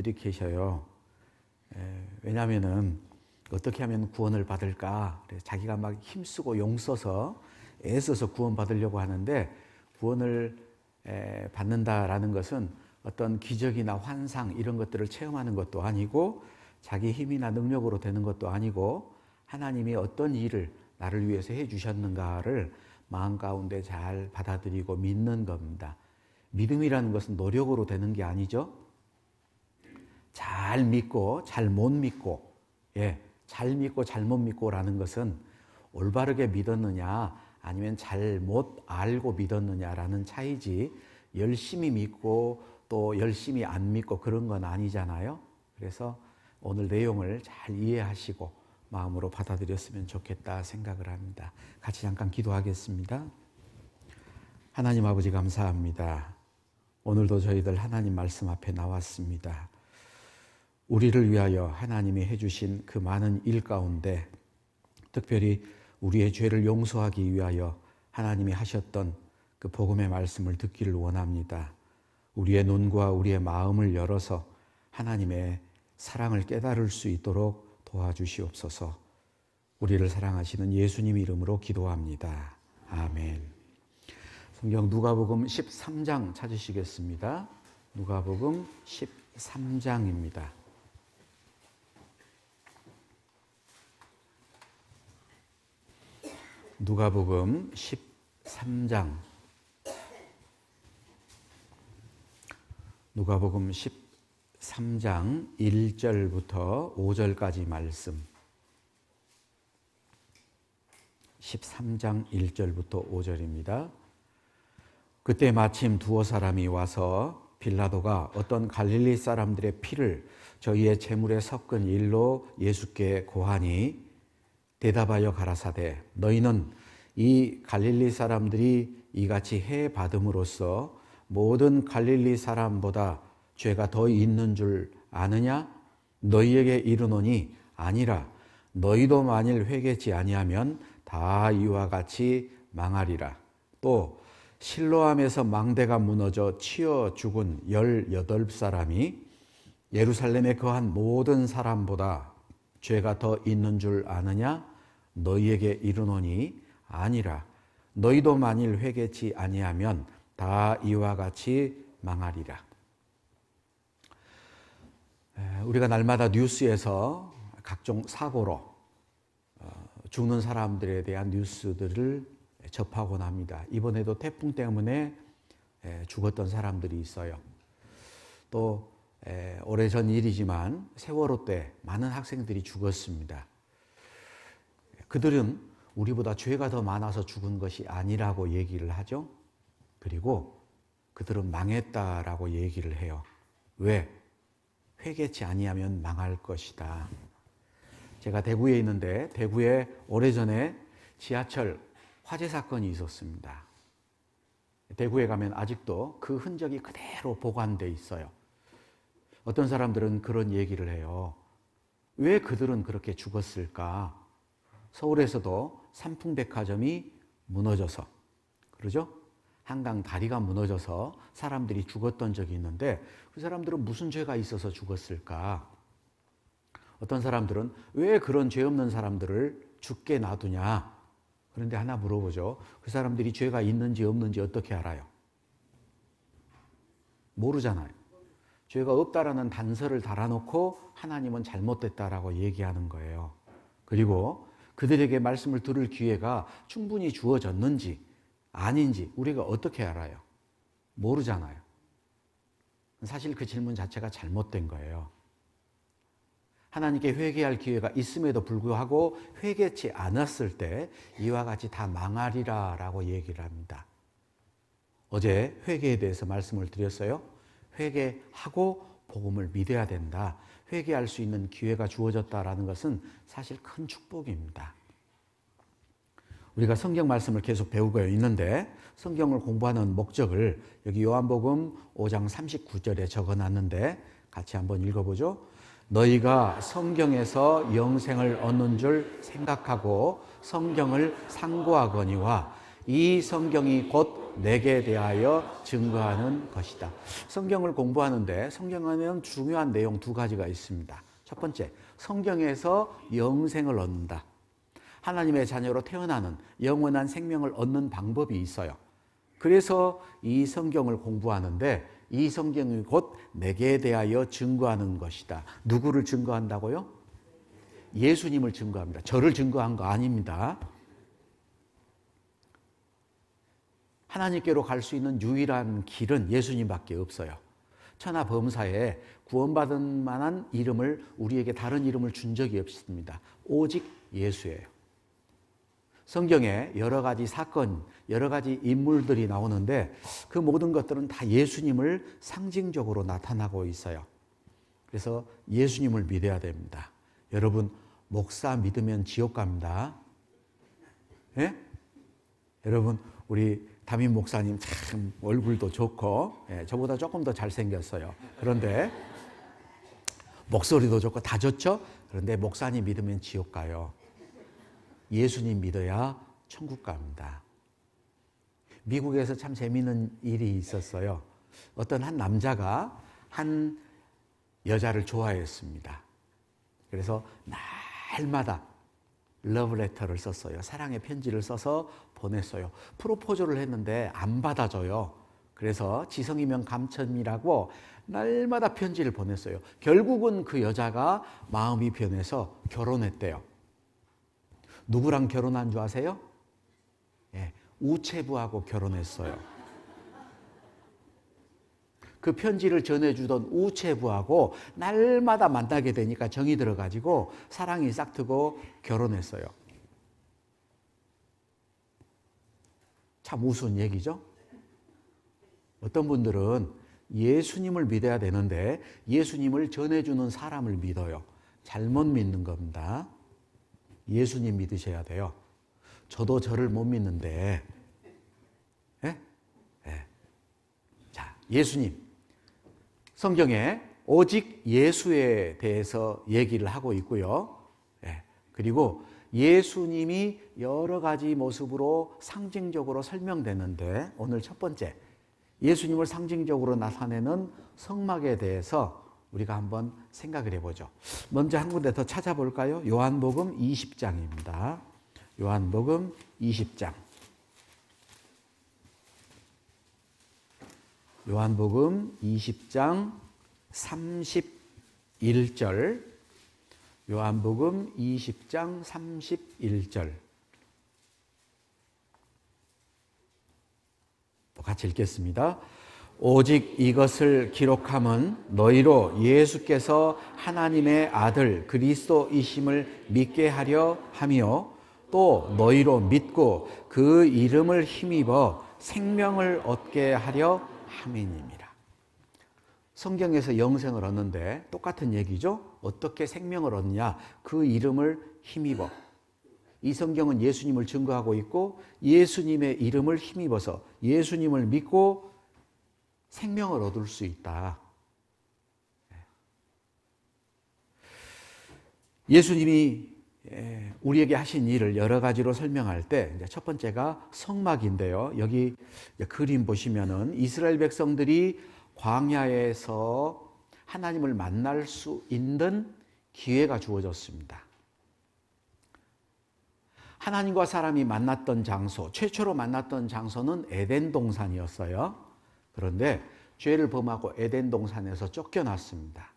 분들이 계셔요. 왜냐하면은 어떻게 하면 구원을 받을까? 그래서 자기가 막 힘쓰고 용써서 애써서 구원 받으려고 하는데, 구원을 받는다라는 것은 어떤 기적이나 환상 이런 것들을 체험하는 것도 아니고, 자기 힘이나 능력으로 되는 것도 아니고, 하나님이 어떤 일을 나를 위해서 해 주셨는가를 마음 가운데 잘 받아들이고 믿는 겁니다. 믿음이라는 것은 노력으로 되는 게 아니죠. 잘 믿고 잘 못 믿고, 잘 믿고 잘못 믿고라는 것은 올바르게 믿었느냐 아니면 잘못 알고 믿었느냐라는 차이지, 열심히 믿고 또 열심히 안 믿고 그런 건 아니잖아요. 그래서 오늘 내용을 잘 이해하시고 마음으로 받아들였으면 좋겠다 생각을 합니다. 같이 잠깐 기도하겠습니다. 하나님 아버지 감사합니다. 오늘도 저희들 하나님 말씀 앞에 나왔습니다. 우리를 위하여 하나님이 해주신 그 많은 일 가운데 특별히 우리의 죄를 용서하기 위하여 하나님이 하셨던 그 복음의 말씀을 듣기를 원합니다. 우리의 눈과 우리의 마음을 열어서 하나님의 사랑을 깨달을 수 있도록 도와주시옵소서. 우리를 사랑하시는 예수님 이름으로 기도합니다. 아멘. 성경 누가복음 13장 찾으시겠습니다. 누가복음 13장입니다. 누가복음 13장. 누가복음 13장 1절부터 5절까지 말씀. 13장 1절부터 5절입니다. 그때 마침 두어 사람이 와서 빌라도가 어떤 갈릴리 사람들의 피를 저희의 제물에 섞은 일로 예수께 고하니, 대답하여 가라사대 너희는 이 갈릴리 사람들이 이같이 해 받음으로써 모든 갈릴리 사람보다 죄가 더 있는 줄 아느냐? 너희에게 이르노니 아니라. 너희도 만일 회개치 아니하면 다 이와 같이 망하리라. 또 실로암에서 망대가 무너져 치여 죽은 18사람이 예루살렘에 거한 모든 사람보다 죄가 더 있는 줄 아느냐? 너희에게 이르노니 아니라. 너희도 만일 회개치 아니하면 다 이와 같이 망하리라. 우리가 날마다 뉴스에서 각종 사고로 죽는 사람들에 대한 뉴스들을 접하곤 합니다. 이번에도 태풍 때문에 죽었던 사람들이 있어요. 또 오래전 일이지만 세월호 때 많은 학생들이 죽었습니다. 그들은 우리보다 죄가 더 많아서 죽은 것이 아니라고 얘기를 하죠. 그리고 그들은 망했다라고 얘기를 해요. 왜? 회개치 아니하면 망할 것이다. 제가 대구에 있는데 대구에 오래전에 지하철 화재 사건이 있었습니다. 대구에 가면 아직도 그 흔적이 그대로 보관돼 있어요. 어떤 사람들은 그런 얘기를 해요. 왜 그들은 그렇게 죽었을까? 서울에서도 삼풍백화점이 무너져서, 그러죠? 한강 다리가 무너져서 사람들이 죽었던 적이 있는데 그 사람들은 무슨 죄가 있어서 죽었을까? 어떤 사람들은 왜 그런 죄 없는 사람들을 죽게 놔두냐? 그런데 하나 물어보죠. 그 사람들이 죄가 있는지 없는지 어떻게 알아요? 모르잖아요. 죄가 없다라는 단서를 달아놓고 하나님은 잘못됐다라고 얘기하는 거예요. 그리고 그들에게 말씀을 들을 기회가 충분히 주어졌는지 아닌지 우리가 어떻게 알아요? 모르잖아요. 사실 그 질문 자체가 잘못된 거예요. 하나님께 회개할 기회가 있음에도 불구하고 회개치 않았을 때 이와 같이 다 망하리라 라고 얘기를 합니다. 어제 회개에 대해서 말씀을 드렸어요. 회개하고 복음을 믿어야 된다. 회개할 수 있는 기회가 주어졌다라는 것은 사실 큰 축복입니다. 우리가 성경 말씀을 계속 배우고 있는데 성경을 공부하는 목적을 여기 요한복음 5장 39절에 적어놨는데 같이 한번 읽어보죠. 너희가 성경에서 영생을 얻는 줄 생각하고 성경을 상고하거니와 이 성경이 곧 내게 대하여 증거하는 것이다. 성경을 공부하는데 성경에는 중요한 내용 두 가지가 있습니다. 첫 번째, 성경에서 영생을 얻는다. 하나님의 자녀로 태어나는 영원한 생명을 얻는 방법이 있어요. 그래서 이 성경을 공부하는데 이 성경이 곧 내게 대하여 증거하는 것이다. 누구를 증거한다고요? 예수님을 증거합니다. 저를 증거한 거 아닙니다. 하나님께로 갈 수 있는 유일한 길은 예수님밖에 없어요. 천하 범사에 구원받은 만한 이름을 우리에게 다른 이름을 준 적이 없습니다. 오직 예수예요. 성경에 여러 가지 사건, 여러 가지 인물들이 나오는데 그 모든 것들은 다 예수님을 상징적으로 나타나고 있어요. 그래서 예수님을 믿어야 됩니다. 여러분, 목사 믿으면 지옥 갑니다. 예? 여러분, 우리 담임 목사님 참 얼굴도 좋고, 예, 저보다 조금 더 잘생겼어요. 그런데 목소리도 좋고 다 좋죠? 그런데 목사님 믿으면 지옥 가요. 예수님 믿어야 천국 갑니다. 미국에서 참 재미있는 일이 있었어요. 어떤 한 남자가 한 여자를 좋아했습니다. 그래서 날마다 러브레터를 썼어요. 사랑의 편지를 써서 보냈어요. 프로포즈를 했는데 안 받아줘요. 그래서 지성이면 감천이라고 날마다 편지를 보냈어요. 결국은 그 여자가 마음이 변해서 결혼했대요. 누구랑 결혼한 줄 아세요? 예, 우체부하고 결혼했어요. 그 편지를 전해주던 우체부하고 날마다 만나게 되니까 정이 들어가지고 사랑이 싹트고 결혼했어요. 참 우스운 얘기죠? 어떤 분들은 예수님을 믿어야 되는데 예수님을 전해주는 사람을 믿어요. 잘못 믿는 겁니다. 예수님 믿으셔야 돼요. 저도 저를 못 믿는데, 예? 예. 자, 예수님. 성경에 오직 예수에 대해서 얘기를 하고 있고요. 예. 그리고 예수님이 여러 가지 모습으로 상징적으로 설명되는데 오늘 첫 번째, 예수님을 상징적으로 나타내는 성막에 대해서 우리가 한번 생각을 해보죠. 먼저 한 군데 더 찾아볼까요? 요한복음 20장입니다. 요한복음 20장. 요한복음 20장 31절. 요한복음 20장 31절. 또 같이 읽겠습니다. 오직 이것을 기록함은 너희로 예수께서 하나님의 아들 그리스도이심을 믿게 하려 하며 또 너희로 믿고 그 이름을 힘입어 생명을 얻게 하려 함이니라. 성경에서 영생을 얻는데 똑같은 얘기죠. 어떻게 생명을 얻냐? 그 이름을 힘입어. 이 성경은 예수님을 증거하고 있고 예수님의 이름을 힘입어서 예수님을 믿고 생명을 얻을 수 있다. 예수님이 우리에게 하신 일을 여러 가지로 설명할 때 첫 번째가 성막인데요. 여기 그림 보시면은 이스라엘 백성들이 광야에서 하나님을 만날 수 있는 기회가 주어졌습니다. 하나님과 사람이 만났던 장소, 최초로 만났던 장소는 에덴 동산이었어요. 그런데 죄를 범하고 에덴 동산에서 쫓겨났습니다.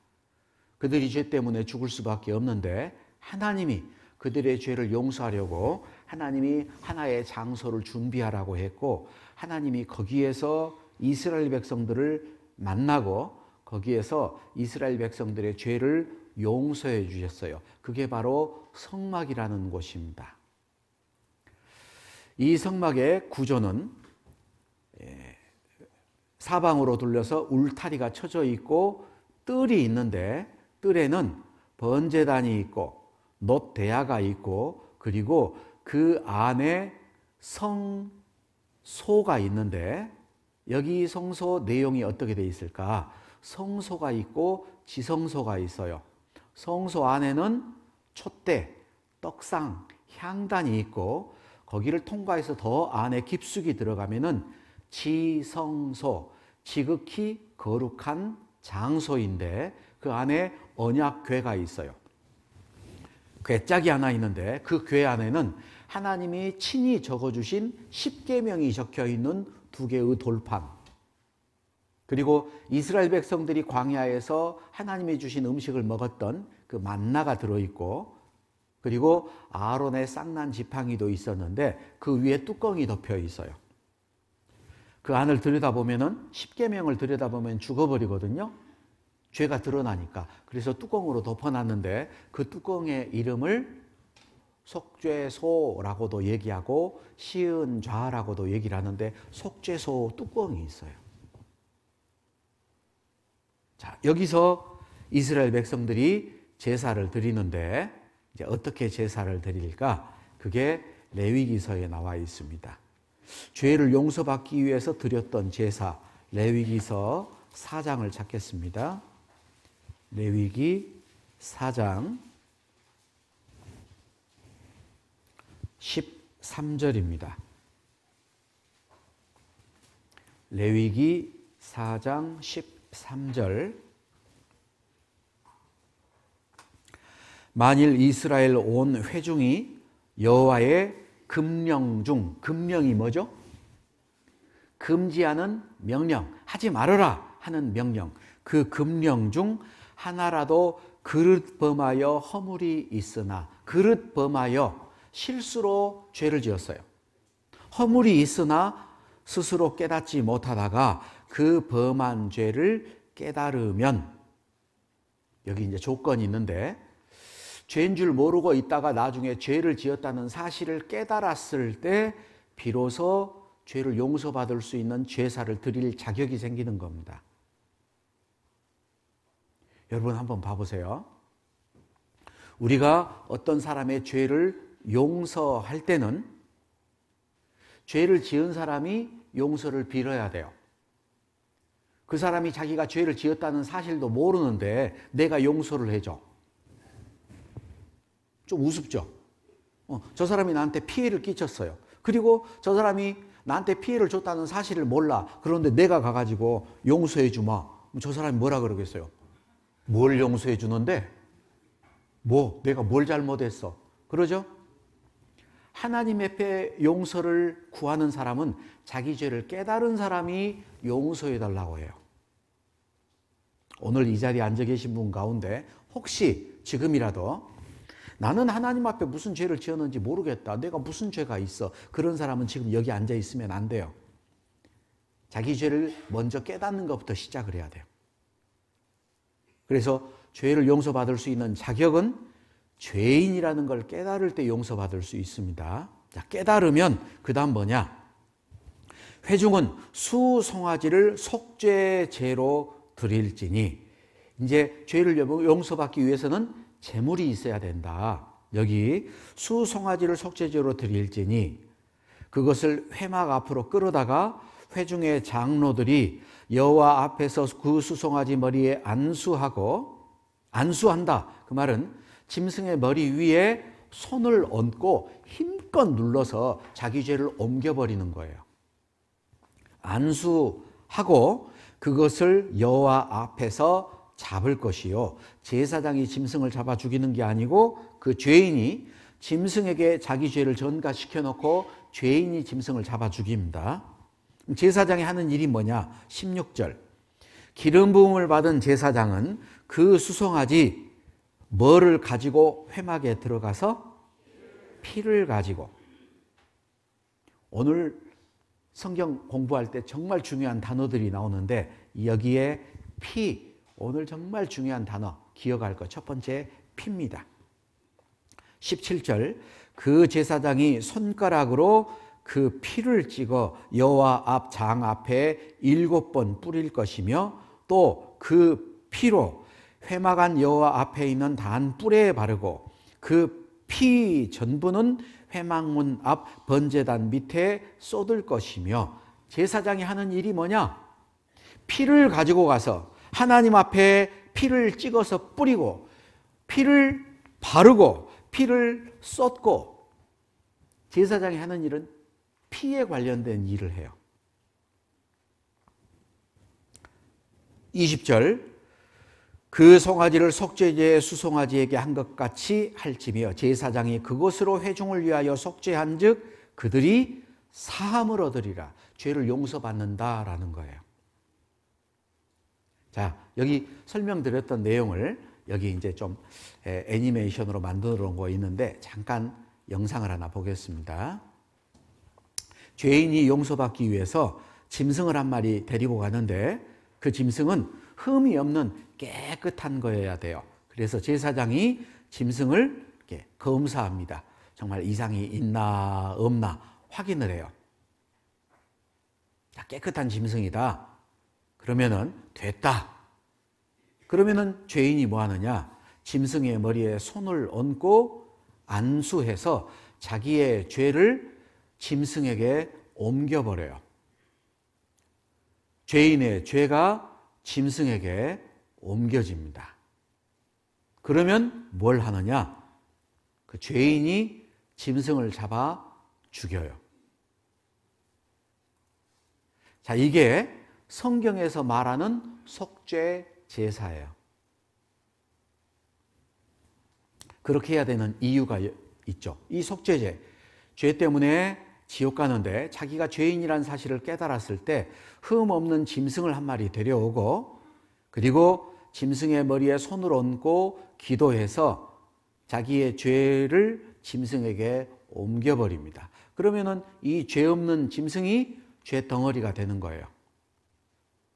그들이 죄 때문에 죽을 수밖에 없는데 하나님이 그들의 죄를 용서하려고 하나님이 하나의 장소를 준비하라고 했고 하나님이 거기에서 이스라엘 백성들을 만나고 거기에서 이스라엘 백성들의 죄를 용서해 주셨어요. 그게 바로 성막이라는 곳입니다. 이 성막의 구조는 사방으로 둘러서 울타리가 쳐져 있고 뜰이 있는데 뜰에는 번제단이 있고 놋대야가 있고 그리고 그 안에 성소가 있는데 여기 성소 내용이 어떻게 되어 있을까? 성소가 있고 지성소가 있어요. 성소 안에는 촛대, 떡상, 향단이 있고 거기를 통과해서 더 안에 깊숙이 들어가면은 지성소, 지극히 거룩한 장소인데 그 안에 언약궤가 있어요. 궤짝이 하나 있는데 그 궤 안에는 하나님이 친히 적어주신 10계명이 적혀 있는 2개의 돌판, 그리고 이스라엘 백성들이 광야에서 하나님이 주신 음식을 먹었던 그 만나가 들어있고, 그리고 아론의 쌍난 지팡이도 있었는데 그 위에 뚜껑이 덮여 있어요. 그 안을 들여다보면은 10계명을 들여다보면 죽어버리거든요. 죄가 드러나니까. 그래서 뚜껑으로 덮어놨는데 그 뚜껑의 이름을 속죄소라고도 얘기하고 시은좌라고도 얘기를 하는데 속죄소 뚜껑이 있어요. 자, 여기서 이스라엘 백성들이 제사를 드리는데 이제 어떻게 제사를 드릴까? 그게 레위기서에 나와 있습니다. 죄를 용서받기 위해서 드렸던 제사, 레위기서 4장을 찾겠습니다. 레위기 4장 13절입니다. 레위기 4장 13절. 만일 이스라엘 온 회중이 여호와의 금령 중, 금령이 뭐죠? 금지하는 명령, 하지 말아라 하는 명령, 그 금령 중 하나라도 그릇 범하여 허물이 있으나, 그릇 범하여 실수로 죄를 지었어요. 허물이 있으나 스스로 깨닫지 못하다가 그 범한 죄를 깨달으면, 여기 이제 조건이 있는데, 죄인 줄 모르고 있다가 나중에 죄를 지었다는 사실을 깨달았을 때 비로소 죄를 용서받을 수 있는 제사를 드릴 자격이 생기는 겁니다. 여러분 한번 봐보세요. 우리가 어떤 사람의 죄를 용서할 때는 죄를 지은 사람이 용서를 빌어야 돼요. 그 사람이 자기가 죄를 지었다는 사실도 모르는데 내가 용서를 해줘. 좀 우습죠? 저 사람이 나한테 피해를 끼쳤어요. 그리고 저 사람이 나한테 피해를 줬다는 사실을 몰라. 그런데 내가 가가지고 용서해 주마. 저 사람이 뭐라 그러겠어요? 뭘 용서해 주는데? 내가 뭘 잘못했어? 그러죠? 하나님 앞에 용서를 구하는 사람은 자기 죄를 깨달은 사람이 용서해 달라고 해요. 오늘 이 자리에 앉아 계신 분 가운데 혹시 지금이라도 나는 하나님 앞에 무슨 죄를 지었는지 모르겠다, 내가 무슨 죄가 있어, 그런 사람은 지금 여기 앉아 있으면 안 돼요. 자기 죄를 먼저 깨닫는 것부터 시작을 해야 돼요. 그래서 죄를 용서받을 수 있는 자격은 죄인이라는 걸 깨달을 때 용서받을 수 있습니다. 자, 깨달으면 그 다음 뭐냐? 회중은 수송아지를 속죄제로 드릴지니, 이제 죄를 용서받기 위해서는 제물이 있어야 된다. 여기 수송아지를 속죄제로 드릴지니 그것을 회막 앞으로 끌어다가 회중의 장로들이 여호와 앞에서 그 수송아지 머리에 안수한다. 그 말은 짐승의 머리 위에 손을 얹고 힘껏 눌러서 자기 죄를 옮겨버리는 거예요. 안수하고 그것을 여호와 앞에서 잡을 것이요, 제사장이 짐승을 잡아 죽이는 게 아니고 그 죄인이 짐승에게 자기 죄를 전가시켜 놓고 죄인이 짐승을 잡아 죽입니다. 제사장이 하는 일이 뭐냐? 16절. 기름 부음을 받은 제사장은 그 수송아지 뭐를 가지고 회막에 들어가서 피를 가지고, 오늘 성경 공부할 때 정말 중요한 단어들이 나오는데 여기에 피, 오늘 정말 중요한 단어 기억할 것 첫 번째 피입니다. 17절. 그 제사장이 손가락으로 그 피를 찍어 여호와 앞 장 앞에 7번 뿌릴 것이며 또 그 피로 회막 안 여호와 앞에 있는 단 뿔에 바르고 그 피 전부는 회막문 앞 번제단 밑에 쏟을 것이며, 제사장이 하는 일이 뭐냐? 피를 가지고 가서 하나님 앞에 피를 찍어서 뿌리고 피를 바르고 피를 쏟고 제사장이 하는 일은 피에 관련된 일을 해요. 20절, 그 송아지를 속죄제의 수송아지에게 한 것 같이 할지며 제사장이 그것으로 회중을 위하여 속죄한 즉 그들이 사함을 얻으리라. 죄를 용서받는다라는 거예요. 자, 여기 설명드렸던 내용을 여기 이제 좀 애니메이션으로 만들어 놓은 거 있는데 잠깐 영상을 하나 보겠습니다. 죄인이 용서받기 위해서 짐승을 한 마리 데리고 가는데 그 짐승은 흠이 없는 깨끗한 거여야 돼요. 그래서 제사장이 짐승을 이렇게 검사합니다. 정말 이상이 있나 없나 확인을 해요. 자, 깨끗한 짐승이다. 그러면은 됐다. 그러면은 죄인이 뭐 하느냐? 짐승의 머리에 손을 얹고 안수해서 자기의 죄를 짐승에게 옮겨버려요. 죄인의 죄가 짐승에게 옮겨집니다. 그러면 뭘 하느냐? 그 죄인이 짐승을 잡아 죽여요. 자, 이게 성경에서 말하는 속죄 제사예요. 그렇게 해야 되는 이유가 있죠. 이 속죄제, 죄 때문에 지옥 가는데 자기가 죄인이라는 사실을 깨달았을 때 흠 없는 짐승을 한 마리 데려오고 그리고 짐승의 머리에 손을 얹고 기도해서 자기의 죄를 짐승에게 옮겨버립니다. 그러면은 이 죄 없는 짐승이 죄 덩어리가 되는 거예요.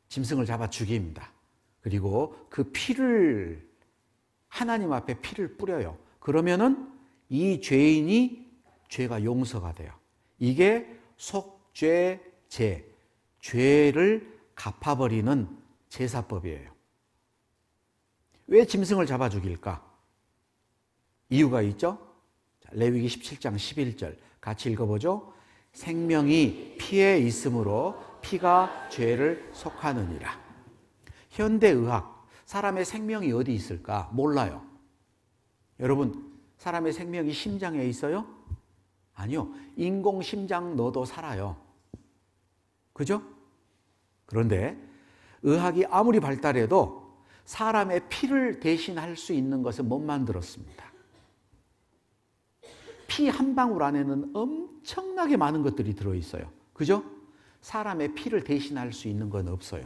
짐승을 잡아 죽입니다. 그리고 그 피를 하나님 앞에 피를 뿌려요. 그러면은 이 죄인이 죄가 용서가 돼요. 이게 속죄제, 죄를 갚아버리는 제사법이에요. 왜 짐승을 잡아 죽일까? 이유가 있죠? 레위기 17장 11절 같이 읽어보죠. 생명이 피에 있으므로 피가 죄를 속하느니라. 현대의학, 사람의 생명이 어디 있을까? 몰라요. 여러분, 사람의 생명이 심장에 있어요? 아니요. 인공심장 넣어도 살아요. 그죠? 그런데 의학이 아무리 발달해도 사람의 피를 대신할 수 있는 것은 못 만들었습니다. 피 한 방울 안에는 엄청나게 많은 것들이 들어있어요. 그죠? 사람의 피를 대신할 수 있는 건 없어요.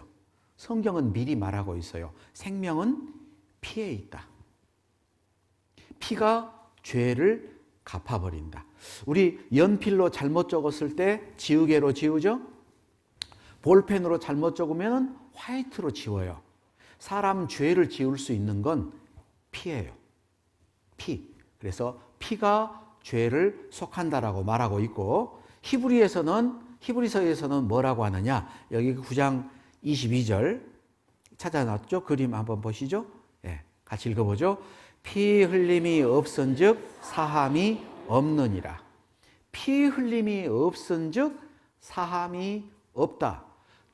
성경은 미리 말하고 있어요. 생명은 피에 있다. 피가 죄를 갚아버린다. 우리 연필로 잘못 적었을 때 지우개로 지우죠? 볼펜으로 잘못 적으면 화이트로 지워요. 사람 죄를 지울 수 있는 건 피예요. 피. 그래서 피가 죄를 속한다라고 말하고 있고 히브리서에서는 뭐라고 하느냐? 여기 9장 22절 찾아놨죠? 그림 한번 보시죠. 예, 같이 읽어보죠. 피 흘림이 없은즉 사함이 없느니라. 피 흘림이 없은즉 사함이 없다.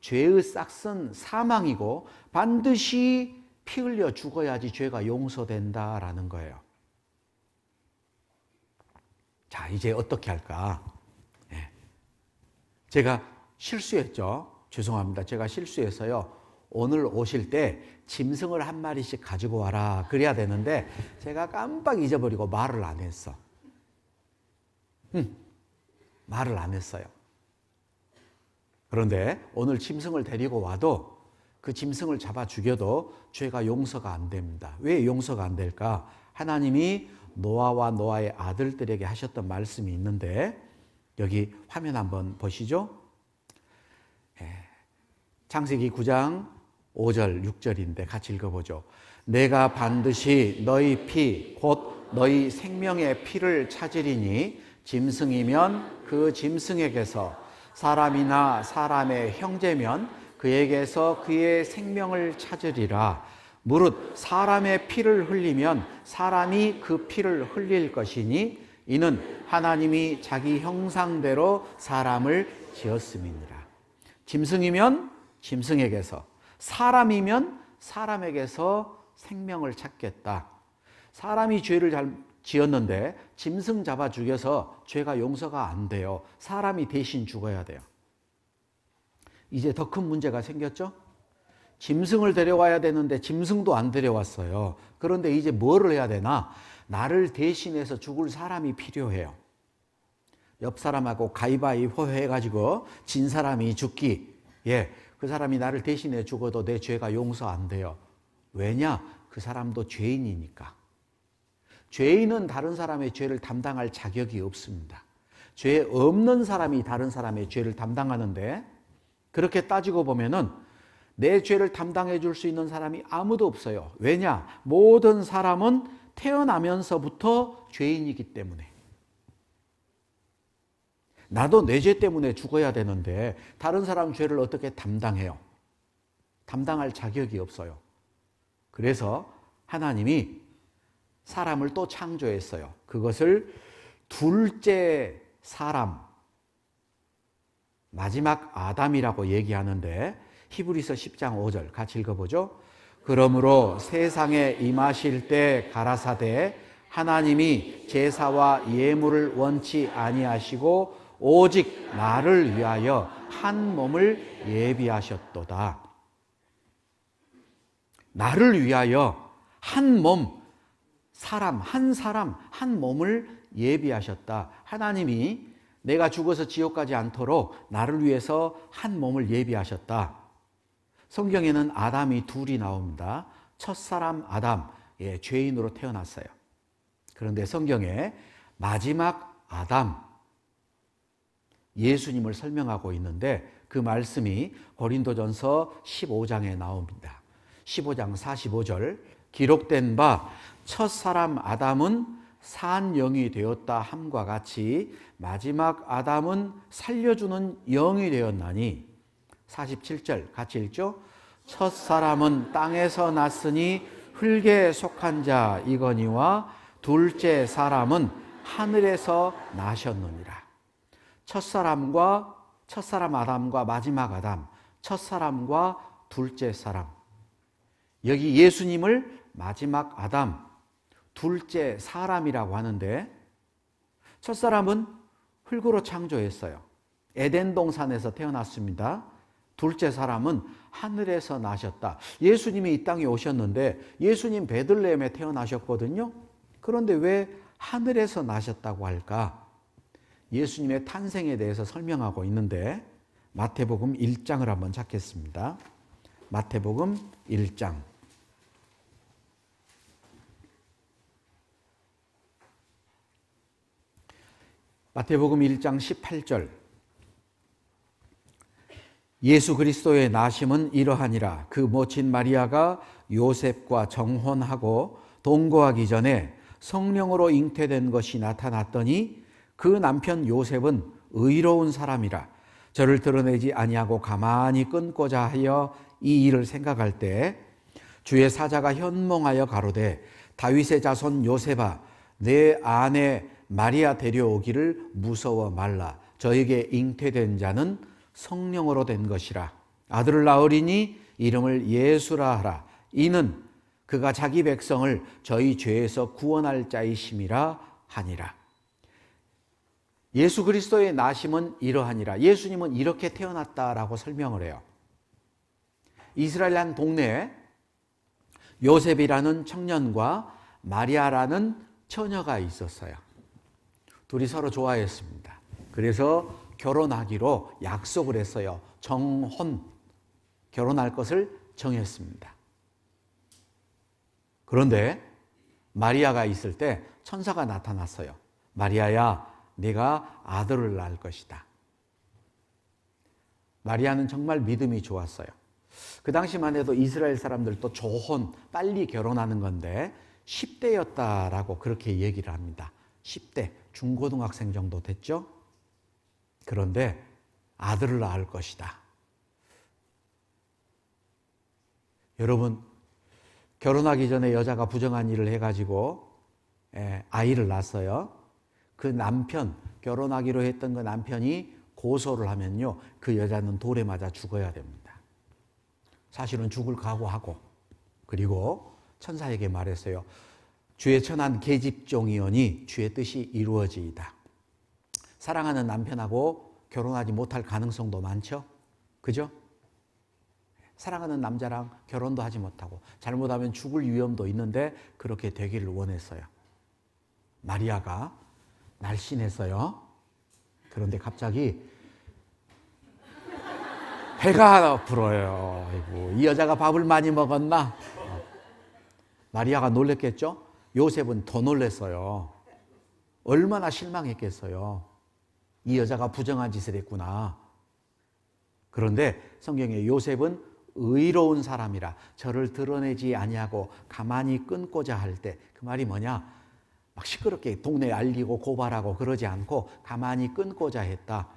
죄의 싹은 사망이고 반드시 피 흘려 죽어야지 죄가 용서된다라는 거예요. 자, 이제 어떻게 할까? 네. 제가 실수했죠. 죄송합니다. 제가 실수해서요. 오늘 오실 때 짐승을 한 마리씩 가지고 와라 그래야 되는데 제가 깜빡 잊어버리고 말을 안 했어. 말을 안 했어요. 그런데 오늘 짐승을 데리고 와도 그 짐승을 잡아 죽여도 죄가 용서가 안 됩니다. 왜 용서가 안 될까? 하나님이 노아와 노아의 아들들에게 하셨던 말씀이 있는데 여기 화면 한번 보시죠. 창세기 9장 5절 6절인데 같이 읽어보죠. 내가 반드시 너희 피 곧 너희 생명의 피를 찾으리니 짐승이면 그 짐승에게서 사람이나 사람의 형제면 그에게서 그의 생명을 찾으리라. 무릇 사람의 피를 흘리면 사람이 그 피를 흘릴 것이니 이는 하나님이 자기 형상대로 사람을 지었음이니라. 짐승이면 짐승에게서, 사람이면 사람에게서 생명을 찾겠다. 사람이 죄를 지었는데 짐승 잡아 죽여서 죄가 용서가 안 돼요. 사람이 대신 죽어야 돼요. 이제 더 큰 문제가 생겼죠? 짐승을 데려와야 되는데 짐승도 안 데려왔어요. 그런데 이제 뭐를 해야 되나? 나를 대신해서 죽을 사람이 필요해요. 옆 사람하고 가위바위보 해가지고 진 사람이 죽기. 그 사람이 나를 대신해 죽어도 내 죄가 용서 안 돼요. 왜냐? 그 사람도 죄인이니까. 죄인은 다른 사람의 죄를 담당할 자격이 없습니다. 죄 없는 사람이 다른 사람의 죄를 담당하는데, 그렇게 따지고 보면은 내 죄를 담당해 줄 수 있는 사람이 아무도 없어요. 왜냐? 모든 사람은 태어나면서부터 죄인이기 때문에. 나도 내 죄 때문에 죽어야 되는데 다른 사람 죄를 어떻게 담당해요? 담당할 자격이 없어요. 그래서 하나님이 사람을 또 창조했어요. 그것을 둘째 사람, 마지막 아담이라고 얘기하는데, 히브리서 10장 5절 같이 읽어보죠. 그러므로 세상에 임하실 때 가라사대 하나님이 제사와 예물을 원치 아니하시고 오직 나를 위하여 한 몸을 예비하셨도다. 나를 위하여 한 몸, 한 사람, 한 몸을 예비하셨다. 하나님이 내가 죽어서 지옥 가지 않도록 나를 위해서 한 몸을 예비하셨다. 성경에는 아담이 둘이 나옵니다. 첫사람 아담, 죄인으로 태어났어요. 그런데 성경에 마지막 아담, 예수님을 설명하고 있는데 그 말씀이 고린도전서 15장에 나옵니다. 15장 45절, 기록된 바 첫사람 아담은 산 영이 되었다 함과 같이 마지막 아담은 살려주는 영이 되었나니, 47절 같이 읽죠. 첫사람은 땅에서 났으니 흙에 속한 자 이거니와 둘째 사람은 하늘에서 나셨느니라. 첫사람 아담과 마지막 아담, 첫사람과 둘째 사람. 여기 예수님을 마지막 아담, 둘째 사람이라고 하는데, 첫사람은 흙으로 창조했어요. 에덴 동산에서 태어났습니다. 둘째 사람은 하늘에서 나셨다. 예수님이 이 땅에 오셨는데 예수님 베들레헴에 태어나셨거든요. 그런데 왜 하늘에서 나셨다고 할까? 예수님의 탄생에 대해서 설명하고 있는데, 마태복음 1장을 한번 찾겠습니다. 마태복음 1장. 마태복음 1장 18절. 예수 그리스도의 나심은 이러하니라. 그 모친 마리아가 요셉과 정혼하고 동거하기 전에 성령으로 잉태된 것이 나타났더니 그 남편 요셉은 의로운 사람이라 저를 드러내지 아니하고 가만히 끊고자 하여 이 일을 생각할 때 주의 사자가 현몽하여 가로되 다윗의 자손 요셉아 내 아내 마리아 데려오기를 무서워 말라. 저에게 잉태된 자는 성령으로 된 것이라. 아들을 낳으리니 이름을 예수라 하라. 이는 그가 자기 백성을 저희 죄에서 구원할 자이심이라 하니라. 예수 그리스도의 나심은 이러하니라. 예수님은 이렇게 태어났다라고 설명을 해요. 이스라엘 한 동네에 요셉이라는 청년과 마리아라는 처녀가 있었어요. 둘이 서로 좋아했습니다. 그래서 결혼하기로 약속을 했어요. 결혼할 것을 정했습니다. 그런데 마리아가 있을 때 천사가 나타났어요. 마리아야, 네가 아들을 낳을 것이다. 마리아는 정말 믿음이 좋았어요. 그 당시만 해도 이스라엘 사람들도 빨리 결혼하는 건데 10대였다라고 그렇게 얘기를 합니다. 10대, 중고등학생 정도 됐죠? 그런데 아들을 낳을 것이다. 여러분, 결혼하기 전에 여자가 부정한 일을 해가지고 아이를 낳았어요. 그 남편, 결혼하기로 했던 그 남편이 고소를 하면요, 그 여자는 돌에 맞아 죽어야 됩니다. 사실은 죽을 각오하고, 그리고 천사에게 말했어요. 주의 천한 계집종이오니 주의 뜻이 이루어지이다. 사랑하는 남편하고 결혼하지 못할 가능성도 많죠? 그죠? 사랑하는 남자랑 결혼도 하지 못하고 잘못하면 죽을 위험도 있는데 그렇게 되기를 원했어요. 마리아가 날씬했어요. 그런데 갑자기 배가 불어요. 아이고, 이 여자가 밥을 많이 먹었나? 마리아가 놀랬겠죠? 요셉은 더 놀랐어요. 얼마나 실망했겠어요. 이 여자가 부정한 짓을 했구나. 그런데 성경에 요셉은 의로운 사람이라 저를 드러내지 아니하고 가만히 끊고자 할 때, 그 말이 뭐냐? 막 시끄럽게 동네에 알리고 고발하고 그러지 않고 가만히 끊고자 했다.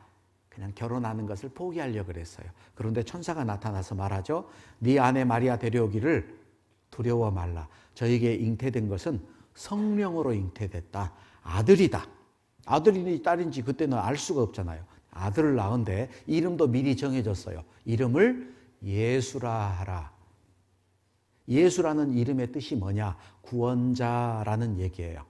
그냥 결혼하는 것을 포기하려고 그랬어요. 그런데 천사가 나타나서 말하죠. 네 아내 마리아 데려오기를 두려워 말라. 저에게 잉태된 것은 성령으로 잉태됐다. 아들이다. 아들인지 딸인지 그때는 알 수가 없잖아요. 아들을 낳은데 이름도 미리 정해졌어요. 이름을 예수라 하라. 예수라는 이름의 뜻이 뭐냐? 구원자라는 얘기예요.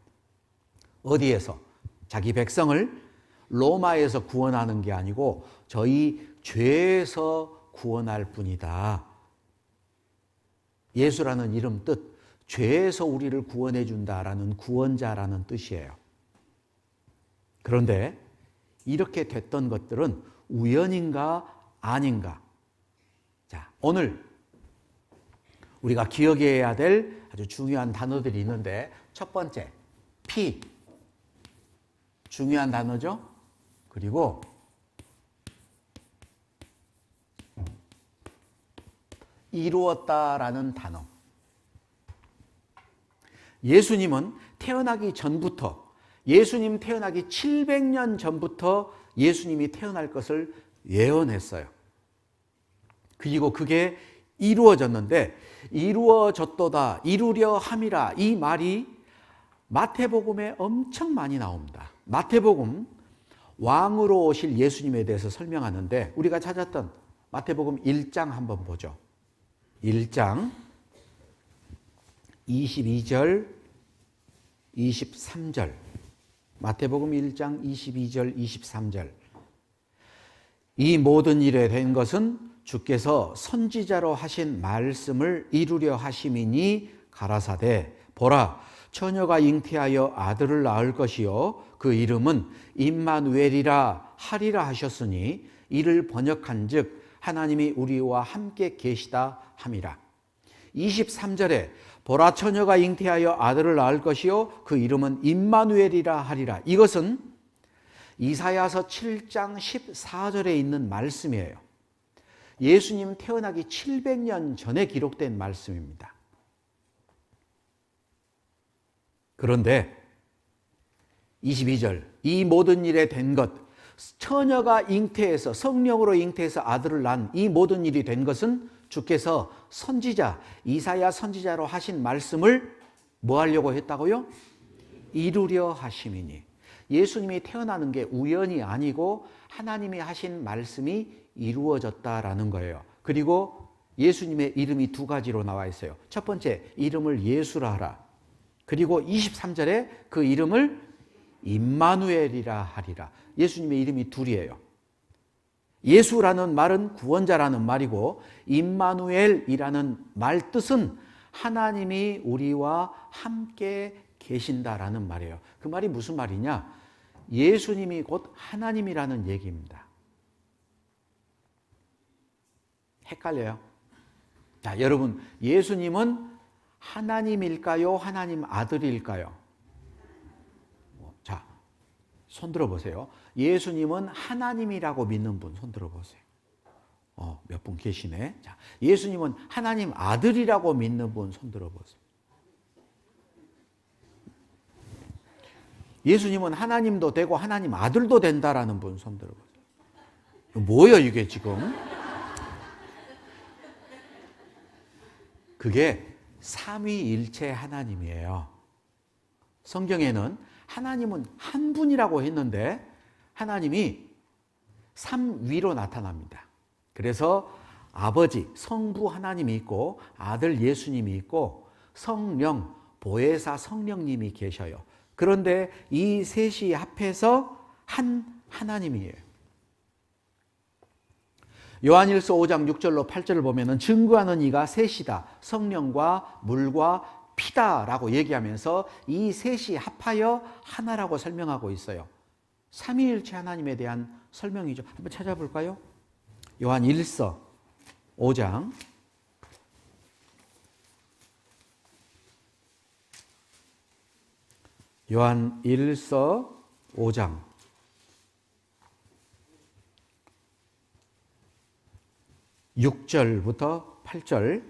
어디에서? 자기 백성을 로마에서 구원하는 게 아니고 저희 죄에서 구원할 뿐이다. 예수라는 이름 뜻, 죄에서 우리를 구원해 준다라는 구원자라는 뜻이에요. 그런데 이렇게 됐던 것들은 우연인가 아닌가? 자, 오늘 우리가 기억해야 될 아주 중요한 단어들이 있는데 첫 번째, 피. 중요한 단어죠? 그리고 이루었다라는 단어. 예수님은 태어나기 전부터, 예수님 태어나기 700년 전부터 예수님이 태어날 것을 예언했어요. 그리고 그게 이루어졌는데, 이루어졌도다, 이루려 함이라, 이 말이 마태복음에 엄청 많이 나옵니다. 마태복음 왕으로 오실 예수님에 대해서 설명하는데 우리가 찾았던 마태복음 1장 한번 보죠. 1장 22절, 23절. 마태복음 1장 22절, 23절. 이 모든 일에 된 것은 주께서 선지자로 하신 말씀을 이루려 하심이니 가라사대 보라 처녀가 잉태하여 아들을 낳을 것이요 그 이름은 임마누엘이라 하리라 하셨으니 이를 번역한즉 하나님이 우리와 함께 계시다 함이라. 23절에 보라 처녀가 잉태하여 아들을 낳을 것이요 그 이름은 임마누엘이라 하리라. 이것은 이사야서 7장 14절에 있는 말씀이에요. 예수님 태어나기 700년 전에 기록된 말씀입니다. 그런데 22절 이 모든 일에 된 것, 처녀가 잉태해서 성령으로 잉태해서 아들을 낳은 이 모든 일이 된 것은 주께서 선지자 이사야 선지자로 하신 말씀을 뭐 하려고 했다고요? 이루려 하심이니. 예수님이 태어나는 게 우연이 아니고 하나님이 하신 말씀이 이루어졌다라는 거예요. 그리고 예수님의 이름이 두 가지로 나와 있어요. 첫 번째, 이름을 예수라 하라. 그리고 23절에 그 이름을 임마누엘이라 하리라. 예수님의 이름이 둘이에요. 예수라는 말은 구원자라는 말이고 임마누엘이라는 말 뜻은 하나님이 우리와 함께 계신다라는 말이에요. 그 말이 무슨 말이냐? 예수님이 곧 하나님이라는 얘기입니다. 헷갈려요? 자, 여러분, 예수님은 하나님일까요? 하나님 아들일까요? 자, 손 들어보세요. 예수님은 하나님이라고 믿는 분 손 들어보세요. 몇 분 계시네. 자, 예수님은 하나님 아들이라고 믿는 분 손 들어보세요. 예수님은 하나님도 되고 하나님 아들도 된다라는 분 손 들어보세요. 뭐예요 이게 지금? 그게 삼위일체 하나님이에요. 성경에는 하나님은 한 분이라고 했는데 하나님이 삼위로 나타납니다. 그래서 아버지, 성부 하나님이 있고 아들 예수님이 있고 성령, 보혜사 성령님이 계셔요. 그런데 이 셋이 합해서 한 하나님이에요. 요한일서 5장 6절로 8절을 보면은 증거하는 이가 셋이다. 성령과 물과 피다라고 얘기하면서 이 셋이 합하여 하나라고 설명하고 있어요. 삼위일체 하나님에 대한 설명이죠. 한번 찾아볼까요? 요한일서 5장 요한일서 5장 6절부터 8절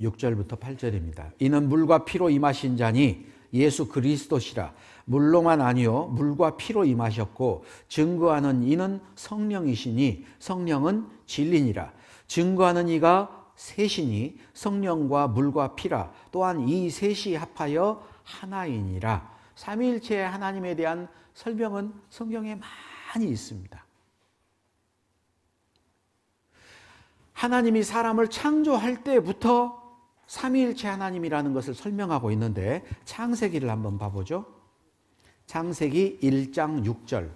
6절부터 8절입니다. 이는 물과 피로 임하신 자니 예수 그리스도시라. 물로만 아니요 물과 피로 임하셨고 증거하는 이는 성령이시니 성령은 진리니라. 증거하는 이가 셋이니 성령과 물과 피라. 또한 이 셋이 합하여 하나이니라. 삼위일체 하나님에 대한 설명은 성경에 많이 있습니다. 하나님이 사람을 창조할 때부터 삼위일체 하나님이라는 것을 설명하고 있는데 창세기를 한번 봐보죠. 창세기 1장 6절.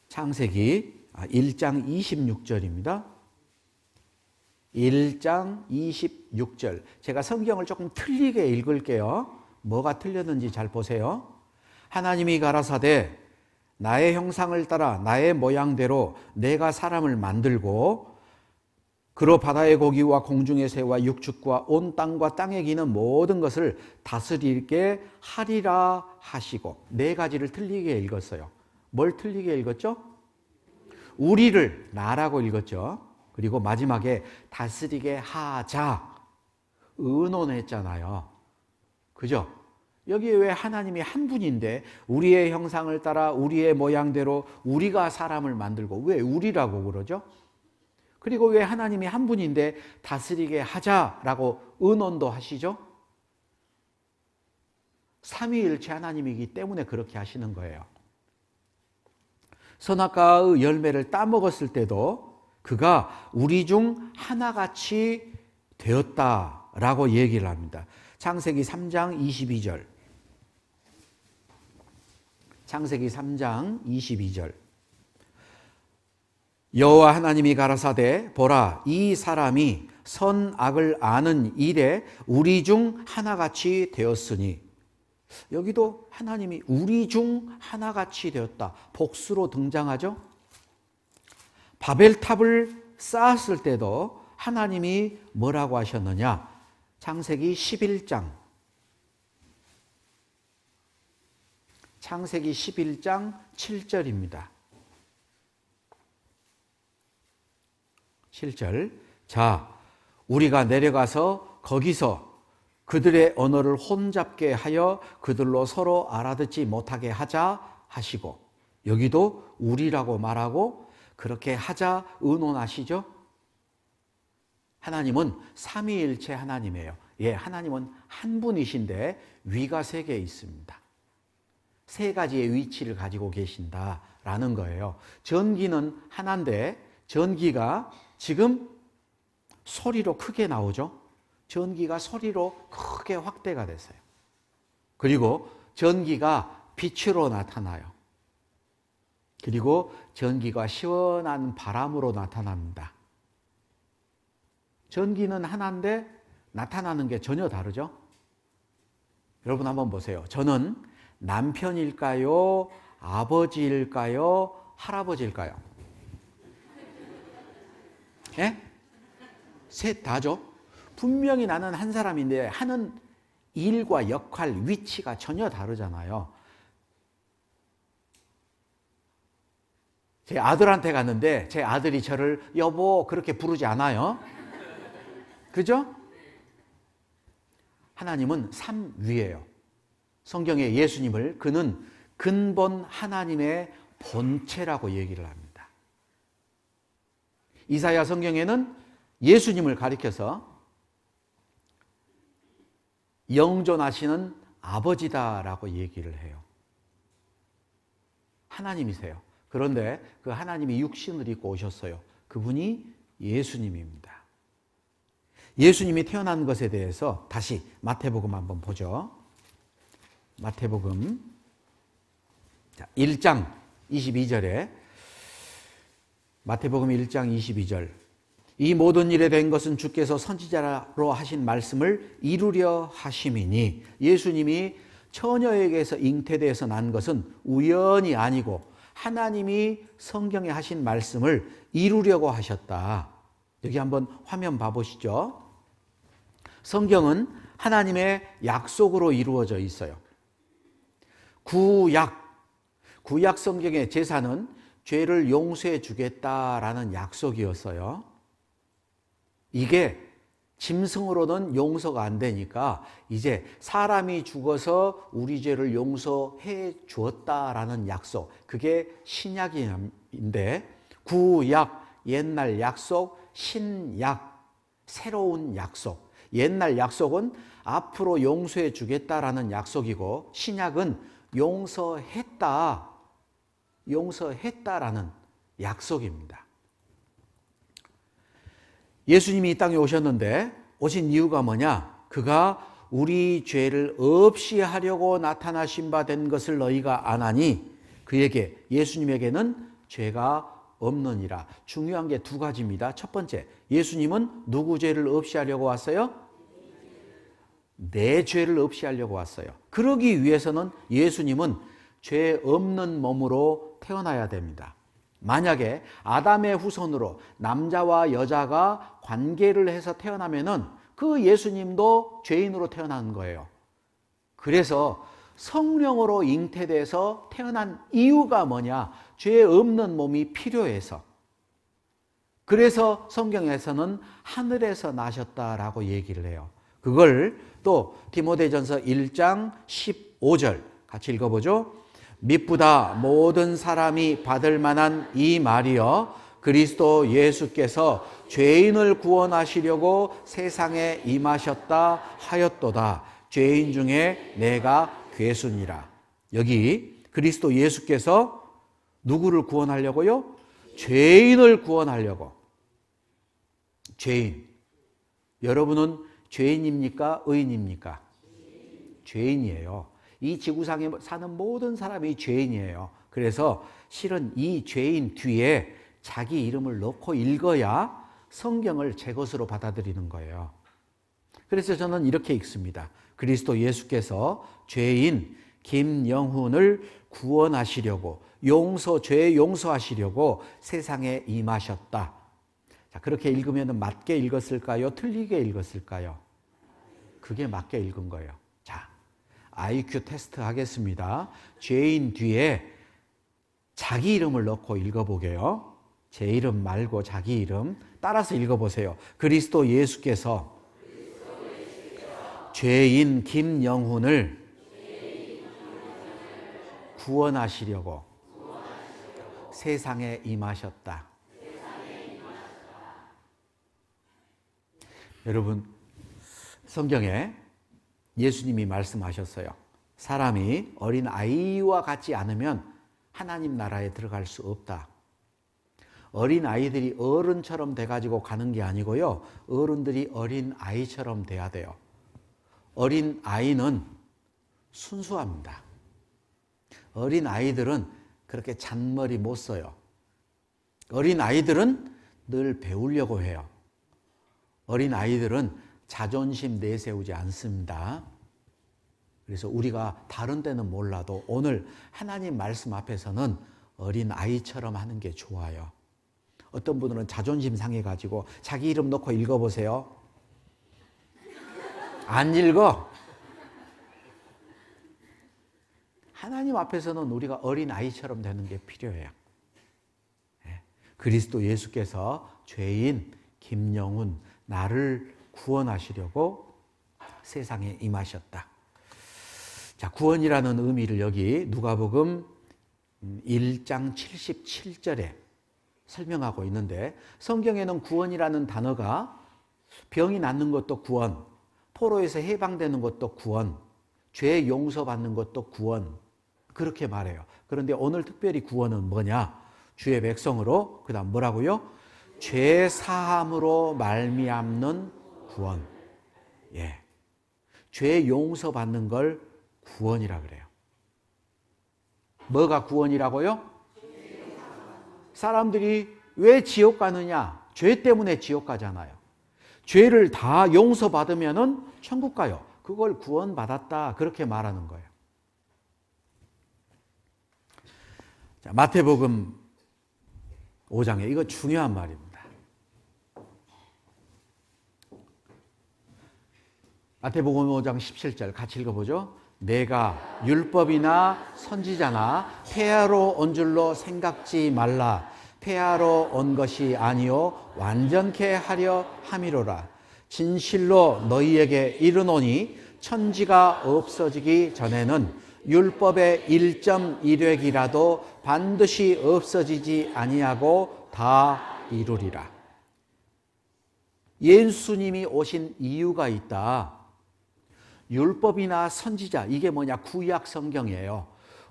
창세기 1장 26절입니다. 1장 26절. 제가 성경을 조금 틀리게 읽을게요. 뭐가 틀렸는지 잘 보세요. 하나님이 가라사대 나의 형상을 따라 나의 모양대로 내가 사람을 만들고 그로 바다의 고기와 공중의 새와 육축과 온 땅과 땅에 기는 모든 것을 다스리게 하리라 하시고. 네 가지를 틀리게 읽었어요. 뭘 틀리게 읽었죠? 우리를 나라고 읽었죠. 그리고 마지막에 다스리게 하자 의논했잖아요. 그죠? 여기에 왜 하나님이 한 분인데 우리의 형상을 따라 우리의 모양대로 우리가 사람을 만들고 왜 우리라고 그러죠? 그리고 왜 하나님이 한 분인데 다스리게 하자라고 의논도 하시죠? 삼위일체 하나님이기 때문에 그렇게 하시는 거예요. 선악과의 열매를 따먹었을 때도 그가 우리 중 하나같이 되었다라고 얘기를 합니다. 창세기 3장 22절. 창세기 3장 22절. 여호와 하나님이 가라사대 보라 이 사람이 선악을 아는 일에 우리 중 하나같이 되었으니. 여기도 하나님이 우리 중 하나같이 되었다. 복수로 등장하죠. 바벨탑을 쌓았을 때도 하나님이 뭐라고 하셨느냐. 창세기 11장. 창세기 11장 7절입니다. 7절. 자, 우리가 내려가서 거기서 그들의 언어를 혼잡게 하여 그들로 서로 알아듣지 못하게 하자 하시고. 여기도 우리라고 말하고 그렇게 하자 의논하시죠. 하나님은 삼위일체 하나님이에요. 예, 하나님은 한 분이신데 위가 세 개 있습니다. 세 가지의 위치를 가지고 계신다라는 거예요. 전기는 하나인데 전기가 지금 소리로 크게 나오죠. 전기가 소리로 크게 확대가 됐어요. 그리고 전기가 빛으로 나타나요. 그리고 전기가 시원한 바람으로 나타납니다. 전기는 하나인데 나타나는 게 전혀 다르죠. 여러분 한번 보세요. 저는 남편일까요? 아버지일까요? 할아버지일까요? 예? 셋 다죠. 분명히 나는 한 사람인데 하는 일과 역할, 위치가 전혀 다르잖아요. 제 아들한테 갔는데 제 아들이 저를 여보 그렇게 부르지 않아요. 그죠? 하나님은 삼위예요. 성경에 예수님을 그는 근본 하나님의 본체라고 얘기를 합니다. 이사야 성경에는 예수님을 가리켜서 영존하시는 아버지다라고 얘기를 해요. 하나님이세요. 그런데 그 하나님이 육신을 입고 오셨어요. 그분이 예수님입니다. 예수님이 태어난 것에 대해서 다시 마태복음 한번 보죠. 마태복음 1장 22절에 마태복음 1장 22절 이 모든 일에 된 것은 주께서 선지자로 하신 말씀을 이루려 하심이니 예수님이 처녀에게서 잉태되어서 난 것은 우연이 아니고 하나님이 성경에 하신 말씀을 이루려고 하셨다. 여기 한번 화면 봐보시죠. 성경은 하나님의 약속으로 이루어져 있어요. 구약 성경의 제사는 죄를 용서해 주겠다라는 약속이었어요. 이게 짐승으로는 용서가 안 되니까 이제 사람이 죽어서 우리 죄를 용서해 주었다라는 약속, 그게 신약인데 구약, 옛날 약속, 신약, 새로운 약속. 옛날 약속은 앞으로 용서해 주겠다라는 약속이고 신약은 용서했다라는 약속입니다. 예수님이 이 땅에 오셨는데 오신 이유가 뭐냐? 그가 우리 죄를 없이 하려고 나타나신 바 된 것을 너희가 아나니 그에게 예수님에게는 죄가 없느니라. 중요한 게 두 가지입니다. 첫 번째, 예수님은 누구 죄를 없이 하려고 왔어요? 내 죄를 없이 하려고 왔어요. 그러기 위해서는 예수님은 죄 없는 몸으로 태어나야 됩니다. 만약에 아담의 후손으로 남자와 여자가 관계를 해서 태어나면은 그 예수님도 죄인으로 태어난 거예요. 그래서 성령으로 잉태돼서 태어난 이유가 뭐냐? 죄 없는 몸이 필요해서. 그래서 성경에서는 하늘에서 나셨다라고 얘기를 해요. 그걸 또 디모데전서 1장 15절 같이 읽어보죠. 미쁘다 모든 사람이 받을 만한 이 말이여 그리스도 예수께서 죄인을 구원하시려고 세상에 임하셨다 하였도다. 죄인 중에 내가 괴순이라. 여기 그리스도 예수께서 누구를 구원하려고요? 죄인을 구원하려고. 죄인. 여러분은 죄인입니까? 의인입니까? 죄인이에요. 이 지구상에 사는 모든 사람이 죄인이에요. 그래서 실은 이 죄인 뒤에 자기 이름을 넣고 읽어야 성경을 제 것으로 받아들이는 거예요. 그래서 저는 이렇게 읽습니다. 그리스도 예수께서 죄인 김영훈을 구원하시려고 죄 용서하시려고 세상에 임하셨다. 자, 그렇게 읽으면 맞게 읽었을까요? 틀리게 읽었을까요? 그게 맞게 읽은 거예요. 자, IQ 테스트 하겠습니다. 죄인 뒤에 자기 이름을 넣고 읽어보게요. 제 이름 말고 자기 이름 따라서 읽어보세요. 그리스도 예수께서 죄인 김영훈을 구원하시려고 세상에 임하셨다. 여러분, 성경에 예수님이 말씀하셨어요. 사람이 어린 아이와 같지 않으면 하나님 나라에 들어갈 수 없다. 어린 아이들이 어른처럼 돼가지고 가는 게 아니고요. 어른들이 어린 아이처럼 돼야 돼요. 어린 아이는 순수합니다. 어린 아이들은 그렇게 잔머리 못 써요. 어린 아이들은 늘 배우려고 해요. 어린 아이들은 자존심 내세우지 않습니다. 그래서 우리가 다른 때는 몰라도 오늘 하나님 말씀 앞에서는 어린 아이처럼 하는 게 좋아요. 어떤 분들은 자존심 상해가지고 자기 이름 넣고 읽어보세요. 안 읽어. 하나님 앞에서는 우리가 어린 아이처럼 되는 게 필요해요. 그리스도 예수께서 죄인 김영훈 나를 구원하시려고 세상에 임하셨다. 자, 구원이라는 의미를 여기 누가복음 1장 77절에 설명하고 있는데 성경에는 구원이라는 단어가 병이 낫는 것도 구원, 포로에서 해방되는 것도 구원, 죄 용서받는 것도 구원 그렇게 말해요. 그런데 오늘 특별히 구원은 뭐냐? 주의 백성으로 그다음 뭐라고요? 죄 사함으로 말미암는 구원. 예. 죄 용서받는 걸 구원이라 그래요. 뭐가 구원이라고요? 사람들이 왜 지옥 가느냐? 죄 때문에 지옥 가잖아요. 죄를 다 용서받으면은 천국 가요. 그걸 구원받았다 그렇게 말하는 거예요. 자, 마태복음 5장에 이거 중요한 말입니다. 마태복음 5장 17절 같이 읽어보죠. 내가 율법이나 선지자나 폐하러 온 줄로 생각지 말라. 폐하러 온 것이 아니요 완전케 하려 함이로라. 진실로 너희에게 이르노니 천지가 없어지기 전에는 율법의 1.1획이라도 반드시 없어지지 아니하고 다 이루리라. 예수님이 오신 이유가 있다. 율법이나 선지자, 이게 뭐냐? 구약 성경이에요.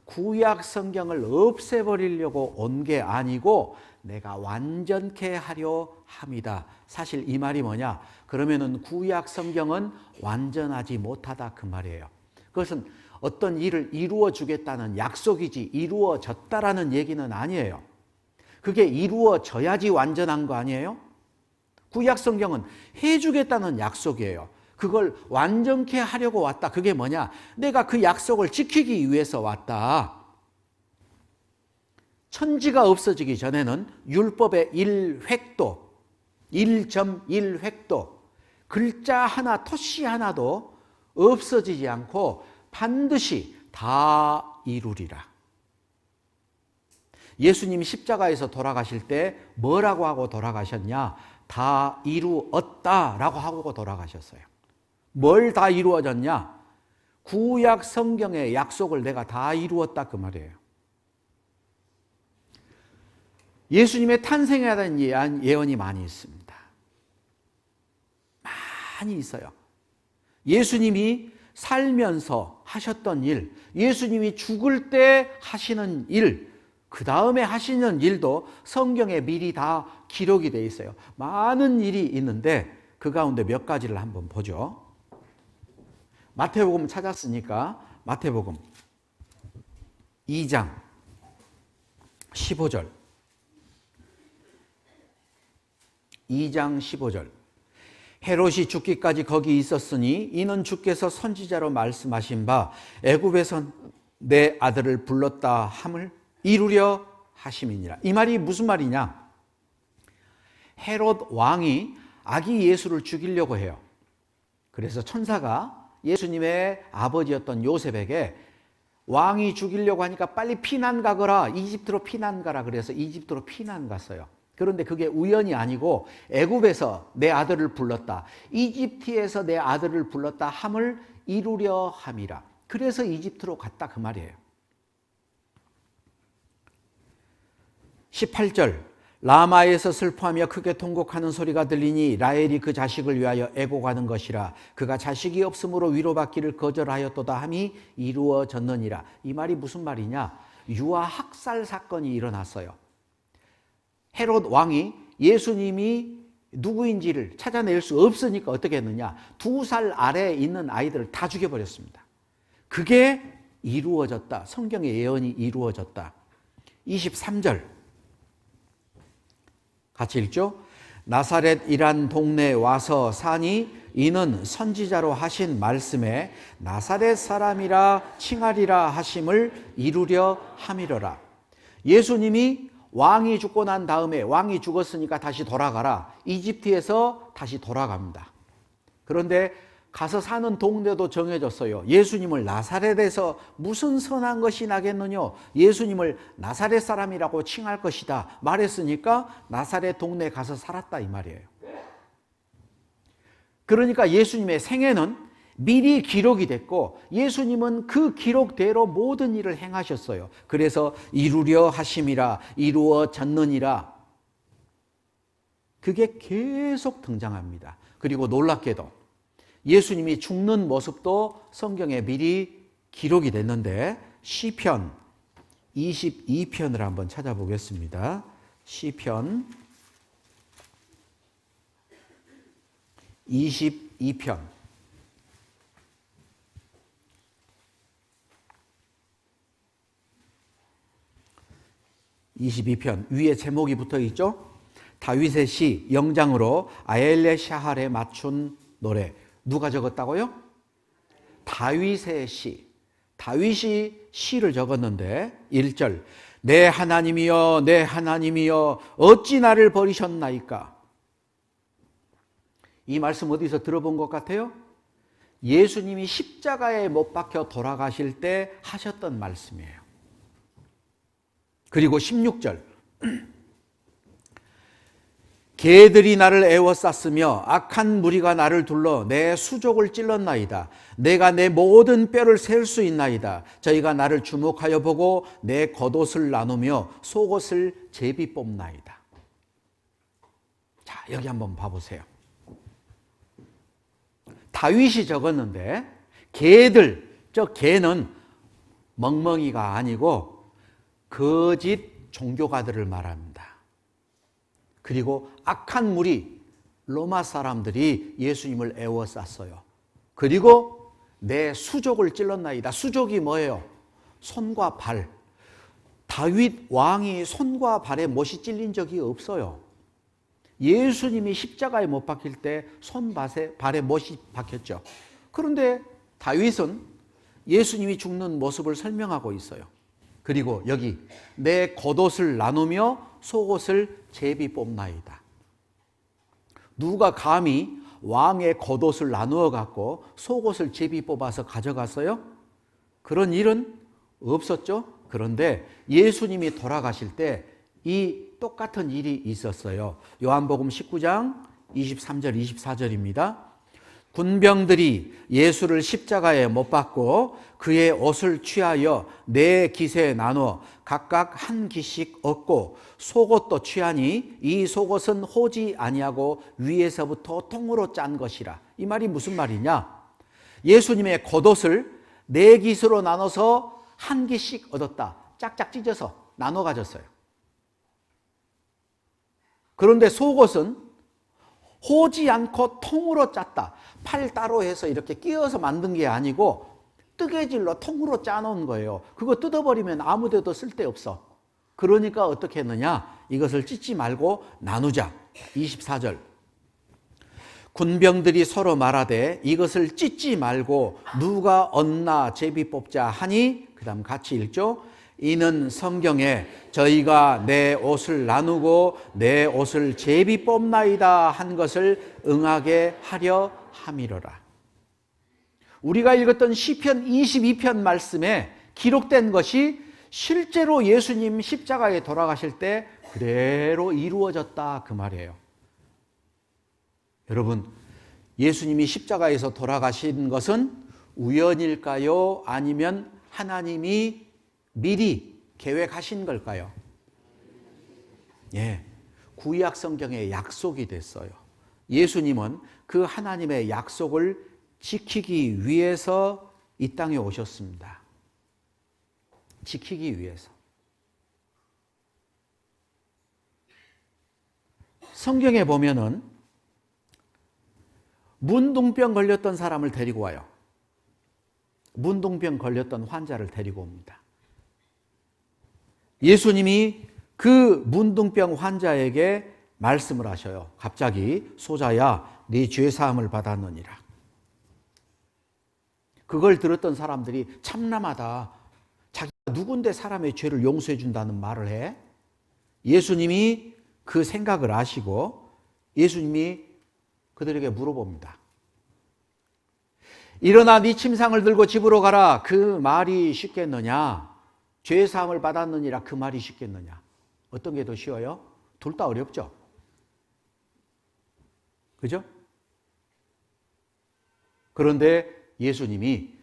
구약 성경을 없애버리려고 온 게 아니고 내가 완전케 하려 함이다. 사실 이 말이 뭐냐? 그러면은 구약 성경은 완전하지 못하다 그 말이에요. 그것은 어떤 일을 이루어 주겠다는 약속이지 이루어졌다라는 얘기는 아니에요. 그게 이루어져야지 완전한 거 아니에요? 구약 성경은 해주겠다는 약속이에요. 그걸 완전케 하려고 왔다. 그게 뭐냐? 내가 그 약속을 지키기 위해서 왔다. 천지가 없어지기 전에는 율법의 1획도, 1.1획도, 글자 하나, 토시 하나도 없어지지 않고 반드시 다 이루리라. 예수님이 십자가에서 돌아가실 때 뭐라고 하고 돌아가셨냐? 다 이루었다라고 하고 돌아가셨어요. 뭘 다 이루어졌냐? 구약 성경의 약속을 내가 다 이루었다 그 말이에요. 예수님의 탄생에 대한 예언이 많이 있습니다. 많이 있어요. 예수님이 살면서 하셨던 일, 예수님이 죽을 때 하시는 일, 그 다음에 하시는 일도 성경에 미리 다 기록이 되어 있어요. 많은 일이 있는데 그 가운데 몇 가지를 한번 보죠. 마태복음 찾았으니까 마태복음 2장 15절 2장 15절 헤롯이 죽기까지 거기 있었으니 이는 주께서 선지자로 말씀하신 바 애굽에서 내 아들을 불렀다 함을 이루려 하심이니라. 이 말이 무슨 말이냐? 헤롯 왕이 아기 예수를 죽이려고 해요. 그래서 천사가 예수님의 아버지였던 요셉에게 왕이 죽이려고 하니까 빨리 피난 가거라. 이집트로 피난 가라. 그래서 이집트로 피난 갔어요. 그런데 그게 우연이 아니고 애굽에서 내 아들을 불렀다. 이집트에서 내 아들을 불렀다 함을 이루려 함이라. 그래서 이집트로 갔다 그 말이에요. 18절 라마에서 슬퍼하며 크게 통곡하는 소리가 들리니 라헬이 그 자식을 위하여 애곡하는 것이라. 그가 자식이 없으므로 위로받기를 거절하였도다 함이 이루어졌느니라. 이 말이 무슨 말이냐? 유아 학살 사건이 일어났어요. 헤롯 왕이 예수님이 누구인지를 찾아낼 수 없으니까 어떻게 했느냐? 2살 아래에 있는 아이들을 다 죽여버렸습니다. 그게 이루어졌다. 성경의 예언이 이루어졌다. 23절 같이 읽죠. 나사렛이란 동네에 와서 사니 이는 선지자로 하신 말씀에 나사렛 사람이라 칭하리라 하심을 이루려 함이로라. 예수님이 왕이 죽고 난 다음에 왕이 죽었으니까 다시 돌아가라. 이집트에서 다시 돌아갑니다. 그런데 가서 사는 동네도 정해졌어요. 예수님을 나사렛에서 무슨 선한 것이 나겠느냐? 예수님을 나사렛 사람이라고 칭할 것이다 말했으니까 나사렛 동네에 가서 살았다 이 말이에요. 그러니까 예수님의 생애는 미리 기록이 됐고 예수님은 그 기록대로 모든 일을 행하셨어요. 그래서 이루려 하심이라, 이루어졌느니라. 그게 계속 등장합니다. 그리고 놀랍게도 예수님이 죽는 모습도 성경에 미리 기록이 됐는데 시편 22편을 한번 찾아보겠습니다. 시편 22편. 22편 위에 제목이 붙어 있죠? 다윗의 시 영장으로 아엘레 샤할에 맞춘 노래. 누가 적었다고요? 다윗의 시. 다윗이 시를 적었는데 1절 내 하나님이여 내 하나님이여 어찌 나를 버리셨나이까. 이 말씀 어디서 들어본 것 같아요? 예수님이 십자가에 못 박혀 돌아가실 때 하셨던 말씀이에요. 그리고 16절 개들이 나를 애워쌌으며 악한 무리가 나를 둘러 내 수족을 찔렀나이다. 내가 내 모든 뼈를 셀 수 있나이다. 저희가 나를 주목하여 보고 내 겉옷을 나누며 속옷을 제비 뽑나이다. 자, 여기 한번 봐보세요. 다윗이 적었는데 개들, 저 개는 멍멍이가 아니고 거짓 종교가들을 말합니다. 그리고 악한 무리, 로마 사람들이 예수님을 애워쌌어요. 그리고 내 수족을 찔렀나이다. 수족이 뭐예요? 손과 발. 다윗 왕이 손과 발에 못이 찔린 적이 없어요. 예수님이 십자가에 못 박힐 때 발에 못이 박혔죠. 그런데 다윗은 예수님이 죽는 모습을 설명하고 있어요. 그리고 여기 내 겉옷을 나누며 속옷을 제비 뽑나이다. 누가 감히 왕의 겉옷을 나누어 갖고 속옷을 제비 뽑아서 가져갔어요? 그런 일은 없었죠. 그런데 예수님이 돌아가실 때 이 똑같은 일이 있었어요. 요한복음 19장 23절 24절입니다. 군병들이 예수를 십자가에 못 박고 그의 옷을 취하여 네 깃에 나누어 각각 한 깃씩 얻고 속옷도 취하니 이 속옷은 호지 아니하고 위에서부터 통으로 짠 것이라. 이 말이 무슨 말이냐? 예수님의 겉옷을 네 깃으로 나눠서 한 깃씩 얻었다. 짝짝 찢어서 나눠 가졌어요. 그런데 속옷은 호지 않고 통으로 짰다. 팔 따로 해서 이렇게 끼워서 만든 게 아니고 뜨개질로 통으로 짜놓은 거예요. 그거 뜯어버리면 아무 데도 쓸데없어. 그러니까 어떻게 했느냐? 이것을 찢지 말고 나누자. 24절 군병들이 서로 말하되 이것을 찢지 말고 누가 얻나 제비 뽑자 하니 그 다음 같이 읽죠. 이는 성경에 저희가 내 옷을 나누고 내 옷을 제비 뽑나이다 한 것을 응하게 하려 함이로라. 우리가 읽었던 시편 22편 말씀에 기록된 것이 실제로 예수님 십자가에 돌아가실 때 그대로 이루어졌다 그 말이에요. 여러분, 예수님이 십자가에서 돌아가신 것은 우연일까요? 아니면 하나님이 미리 계획하신 걸까요? 예, 구약 성경의 약속이 됐어요. 예수님은 그 하나님의 약속을 지키기 위해서 이 땅에 오셨습니다. 지키기 위해서. 성경에 보면은 문둥병 걸렸던 사람을 데리고 와요. 문둥병 걸렸던 환자를 데리고 옵니다. 예수님이 그 문둥병 환자에게 말씀을 하셔요. 갑자기 소자야 네 죄사함을 받았느니라. 그걸 들었던 사람들이 참남하다. 자기가 누군데 사람의 죄를 용서해 준다는 말을 해? 예수님이 그 생각을 아시고 예수님이 그들에게 물어봅니다. 일어나 네 침상을 들고 집으로 가라. 그 말이 쉽겠느냐? 죄사함을 받았느니라 그 말이 쉽겠느냐? 어떤 게 더 쉬워요? 둘 다 어렵죠? 그죠? 그런데 예수님이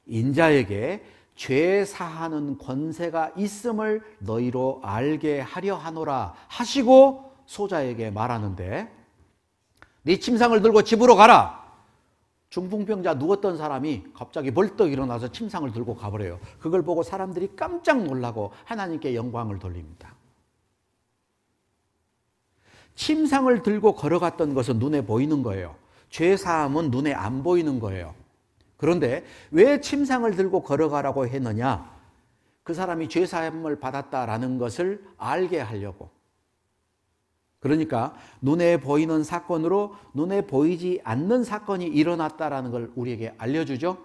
인자에게 죄 사하는 권세가 있음을 너희로 알게 하려 하노라 하시고 소자에게 말하는데 네 침상을 들고 집으로 가라. 중풍병자 누웠던 사람이 갑자기 벌떡 일어나서 침상을 들고 가버려요. 그걸 보고 사람들이 깜짝 놀라고 하나님께 영광을 돌립니다. 침상을 들고 걸어갔던 것은 눈에 보이는 거예요. 죄사함은 눈에 안 보이는 거예요. 그런데 왜 침상을 들고 걸어가라고 했느냐? 그 사람이 죄사함을 받았다라는 것을 알게 하려고. 그러니까 눈에 보이는 사건으로 눈에 보이지 않는 사건이 일어났다라는 걸 우리에게 알려주죠.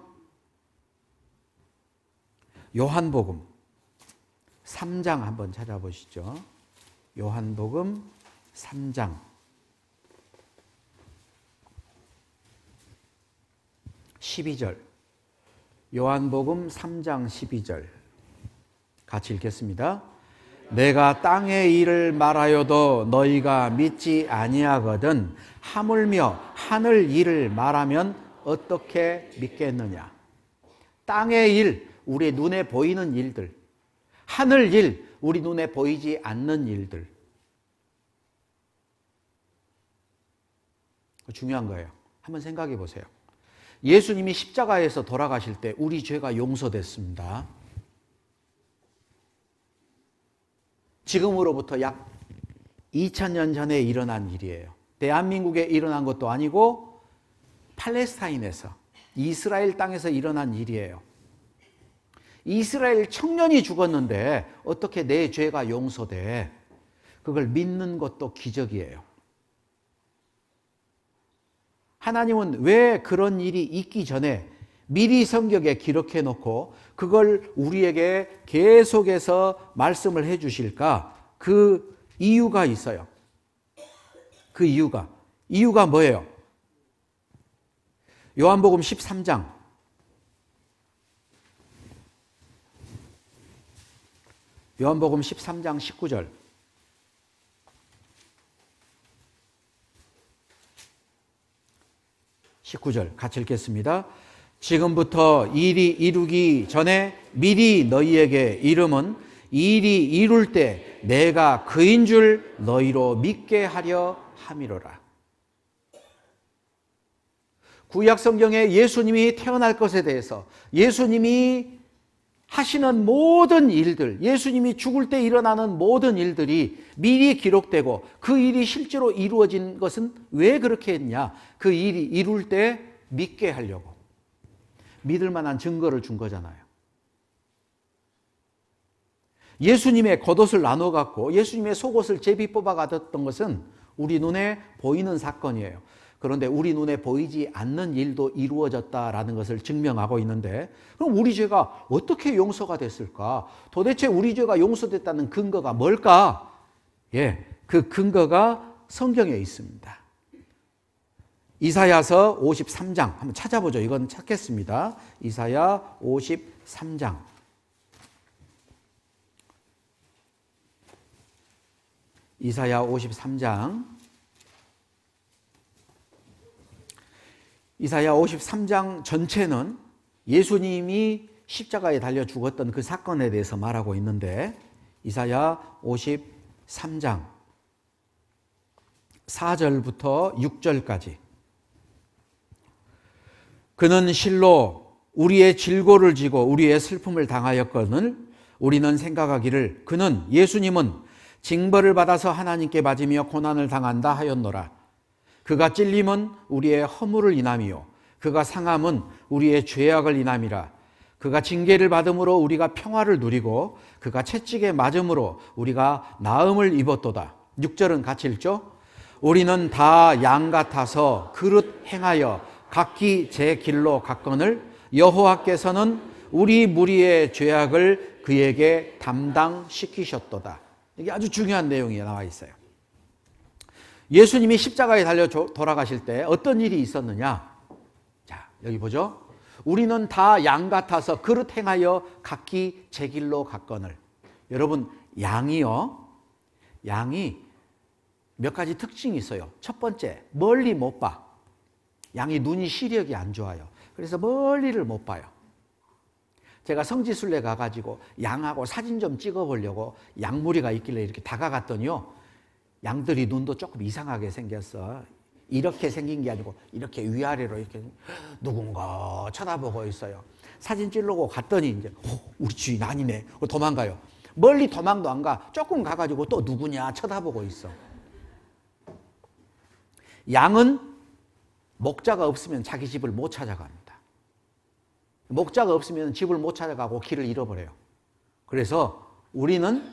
요한복음 3장 한번 찾아보시죠. 요한복음 3장 12절. 요한복음 3장 12절. 같이 읽겠습니다. 내가 땅의 일을 말하여도 너희가 믿지 아니하거든 하물며 하늘 일을 말하면 어떻게 믿겠느냐. 땅의 일, 우리 눈에 보이는 일들. 하늘 일, 우리 눈에 보이지 않는 일들. 중요한 거예요. 한번 생각해 보세요. 예수님이 십자가에서 돌아가실 때 우리 죄가 용서됐습니다. 지금으로부터 약 2000년 전에 일어난 일이에요. 대한민국에 일어난 것도 아니고 팔레스타인에서, 이스라엘 땅에서 일어난 일이에요. 이스라엘 청년이 죽었는데 어떻게 내 죄가 용서돼? 그걸 믿는 것도 기적이에요. 하나님은 왜 그런 일이 있기 전에 미리 성경에 기록해 놓고 그걸 우리에게 계속해서 말씀을 해 주실까? 그 이유가 있어요. 그 이유가 뭐예요? 요한복음 13장 19절. 같이 읽겠습니다. 지금부터 일이 이루기 전에 미리 너희에게 이름은 일이 이룰 때 내가 그인 줄 너희로 믿게 하려 함이로라. 구약 성경에 예수님이 태어날 것에 대해서, 예수님이 하시는 모든 일들, 예수님이 죽을 때 일어나는 모든 일들이 미리 기록되고 그 일이 실제로 이루어진 것은 왜 그렇게 했냐? 그 일이 이룰 때 믿게 하려고. 믿을 만한 증거를 준 거잖아요. 예수님의 겉옷을 나눠 갖고 예수님의 속옷을 제비 뽑아 가졌던 것은 우리 눈에 보이는 사건이에요. 그런데 우리 눈에 보이지 않는 일도 이루어졌다라는 것을 증명하고 있는데, 그럼 우리 죄가 어떻게 용서가 됐을까? 도대체 우리 죄가 용서됐다는 근거가 뭘까? 그 근거가 성경에 있습니다. 이사야서 53장 한번 찾아보죠. 이건 찾겠습니다. 이사야 53장. 이사야 53장. 이사야 53장 전체는 예수님이 십자가에 달려 죽었던 그 사건에 대해서 말하고 있는데, 이사야 53장 4절부터 6절까지. 그는 실로 우리의 질고를 지고 우리의 슬픔을 당하였거늘 우리는 생각하기를 그는, 예수님은 징벌을 받아서 하나님께 맞으며 고난을 당한다 하였노라. 그가 찔림은 우리의 허물을 인함이요 그가 상함은 우리의 죄악을 인함이라. 그가 징계를 받음으로 우리가 평화를 누리고 그가 채찍에 맞음으로 우리가 나음을 입었도다. 6절은 같이 읽죠. 우리는 다 양 같아서 그릇 행하여 각기 제 길로 갔거늘 여호와께서는 우리 무리의 죄악을 그에게 담당시키셨도다. 이게 아주 중요한 내용이 나와 있어요. 예수님이 십자가에 달려 돌아가실 때 어떤 일이 있었느냐? 자, 여기 보죠. 우리는 다 양 같아서 그릇 행하여 각기 제 길로 갔거늘. 여러분, 양이요. 양이 몇 가지 특징이 있어요. 첫 번째, 멀리 못 봐. 양이 눈이 시력이 안 좋아요. 그래서 멀리를 못 봐요. 제가 성지순례 가가지고 양하고 사진 좀 찍어보려고 양무리가 있길래 이렇게 다가갔더니요. 양들이 눈도 조금 이상하게 생겼어. 이렇게 생긴 게 아니고 이렇게 위아래로 이렇게 누군가 쳐다보고 있어요. 사진 찍으려고 갔더니 이제 우리 주인 아니네. 도망가요. 멀리 도망도 안 가. 조금 가가지고 또 누구냐 쳐다보고 있어. 양은 목자가 없으면 자기 집을 못 찾아갑니다. 목자가 없으면 집을 못 찾아가고 길을 잃어버려요. 그래서 우리는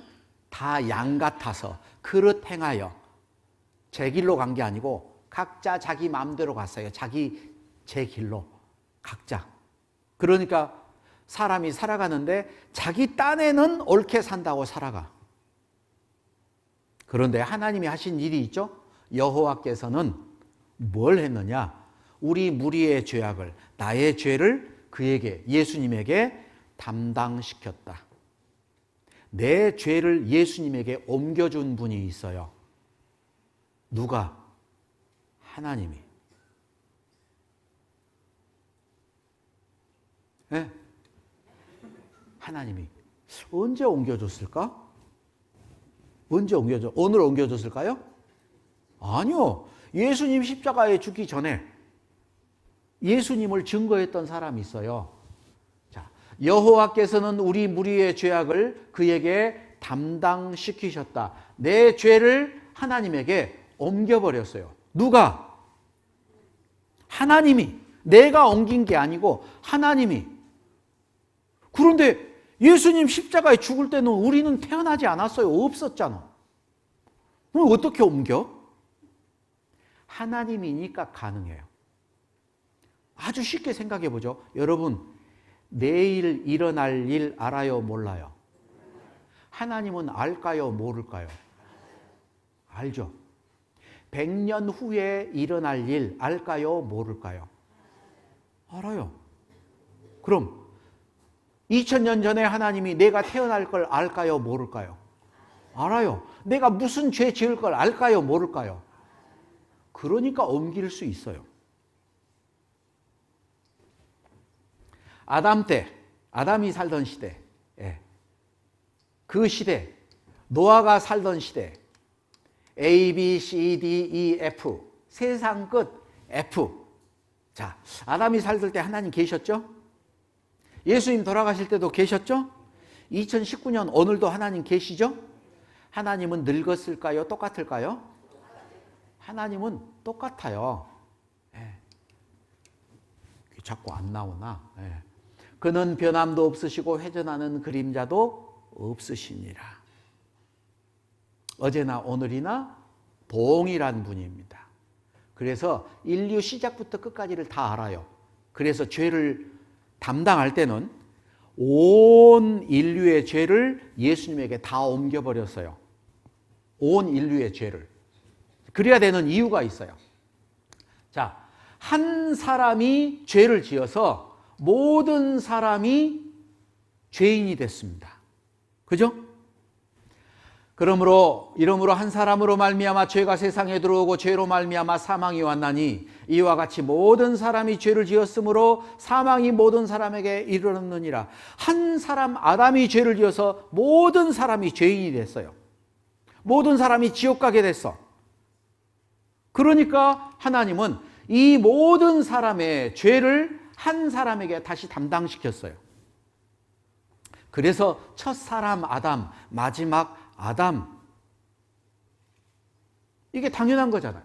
다 양 같아서 그릇 행하여 제 길로 간 게 아니고 각자 자기 마음대로 갔어요. 자기 제 길로 각자. 그러니까 사람이 살아가는데 자기 딴에는 옳게 산다고 살아가. 그런데 하나님이 하신 일이 있죠. 여호와께서는 뭘 했느냐? 우리 무리의 죄악을, 나의 죄를 그에게, 예수님에게 담당시켰다. 내 죄를 예수님에게 옮겨준 분이 있어요. 누가? 하나님이. 네? 하나님이. 언제 옮겨줬을까? 언제 옮겨줬? 오늘 옮겨줬을까요? 아니요. 예수님 십자가에 죽기 전에 예수님을 증거했던 사람이 있어요. 자, 여호와께서는 우리 무리의 죄악을 그에게 담당시키셨다. 내 죄를 하나님에게 옮겨버렸어요. 누가? 하나님이. 내가 옮긴 게 아니고 하나님이. 그런데 예수님 십자가에 죽을 때는 우리는 태어나지 않았어요. 없었잖아. 그럼 어떻게 옮겨? 하나님이니까 가능해요. 아주 쉽게 생각해 보죠. 여러분, 내일 일어날 일 알아요, 몰라요? 하나님은 알까요, 모를까요? 알죠. 100년 후에 일어날 일 알까요, 모를까요? 알아요. 그럼 2000년 전에 하나님이 내가 태어날 걸 알까요, 모를까요? 알아요. 내가 무슨 죄 지을 걸 알까요, 모를까요? 그러니까 옮길 수 있어요. 아담 때, 아담이 살던 시대, 그 시대, 노아가 살던 시대, A, B, C, D, E, F, 세상 끝 F. 자, 아담이 살던 때 하나님 계셨죠? 예수님 돌아가실 때도 계셨죠? 2019년 오늘도 하나님 계시죠? 하나님은 늙었을까요? 똑같을까요? 하나님은 똑같아요. 자꾸 안 나오나? 그는 변함도 없으시고 회전하는 그림자도 없으시니라. 어제나 오늘이나 동일한 분입니다. 그래서 인류 시작부터 끝까지를 다 알아요. 그래서 죄를 담당할 때는 온 인류의 죄를 예수님에게 다 옮겨버렸어요. 온 인류의 죄를. 그래야 되는 이유가 있어요. 자, 한 사람이 죄를 지어서 모든 사람이 죄인이 됐습니다. 그죠? 그러므로 이러므로 한 사람으로 말미암아 죄가 세상에 들어오고 죄로 말미암아 사망이 왔나니 이와 같이 모든 사람이 죄를 지었으므로 사망이 모든 사람에게 이르렀느니라. 한 사람 아담이 죄를 지어서 모든 사람이 죄인이 됐어요. 모든 사람이 지옥 가게 됐어. 그러니까 하나님은 이 모든 사람의 죄를 한 사람에게 다시 담당시켰어요. 그래서 첫 사람 아담, 마지막 아담. 이게 당연한 거잖아요.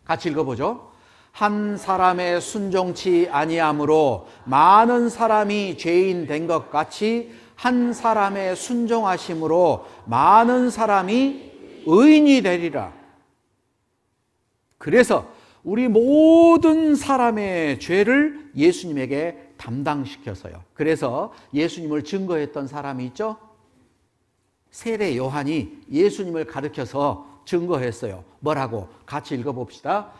같이 읽어보죠. 한 사람의 순종치 아니함으로 많은 사람이 죄인 된 것 같이 한 사람의 순종하심으로 많은 사람이 의인이 되리라. 그래서 우리 모든 사람의 죄를 예수님에게 담당시켰어요. 그래서 예수님을 증거했던 사람이 있죠? 세례 요한이 예수님을 가르쳐서 증거했어요. 뭐라고? 같이 읽어봅시다.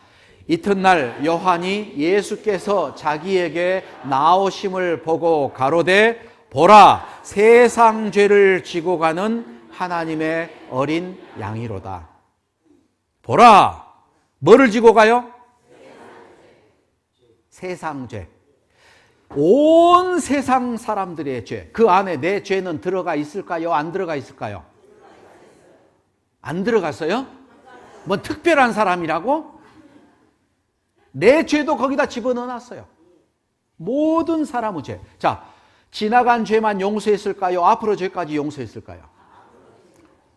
이튿날 요한이 예수께서 자기에게 나오심을 보고 가로되 보라, 세상 죄를 지고 가는 하나님의 어린 양이로다. 보라, 뭐를 지고 가요? 세상 죄. 온 세상 사람들의 죄. 그 안에 내 죄는 들어가 있을까요? 안 들어가 있을까요? 안 들어갔어요? 뭐 특별한 사람이라고? 내 죄도 거기다 집어넣어놨어요. 모든 사람의 죄. 자, 지나간 죄만 용서했을까요? 앞으로 죄까지 용서했을까요?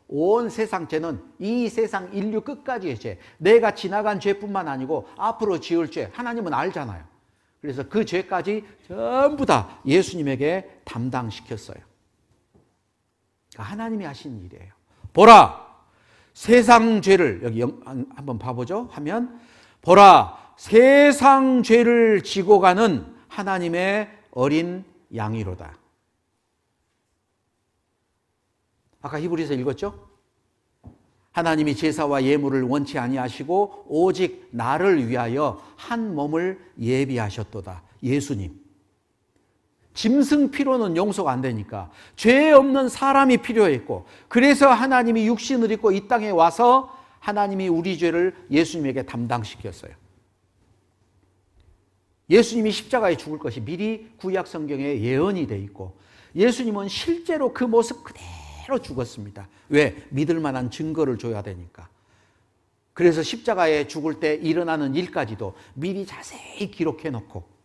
온 세상 죄는 이 세상 인류 끝까지의 죄, 내가 지나간 죄뿐만 아니고 앞으로 지을 죄, 하나님은 알잖아요. 그래서 그 죄까지 전부 다 예수님에게 담당시켰어요. 하나님이 하신 일이에요. 보라, 세상 죄를, 여기 한번 봐보죠. 하면, 보라, 세상 죄를 지고 가는 하나님의 어린 양이로다. 아까 히브리서 읽었죠? 하나님이 제사와 예물을 원치 아니하시고 오직 나를 위하여 한 몸을 예비하셨도다. 예수님. 짐승 피로는 용서가 안 되니까 죄 없는 사람이 필요했고, 그래서 하나님이 육신을 입고 이 땅에 와서 하나님이 우리 죄를 예수님에게 담당시켰어요. 예수님이 십자가에 죽을 것이 미리 구약 성경에 예언이 돼 있고, 예수님은 실제로 그 모습 그대로 죽었습니다. 왜? 믿을 만한 증거를 줘야 되니까. 그래서 십자가에 죽을 때 일어나는 일까지도 미리 자세히 기록해 놓고,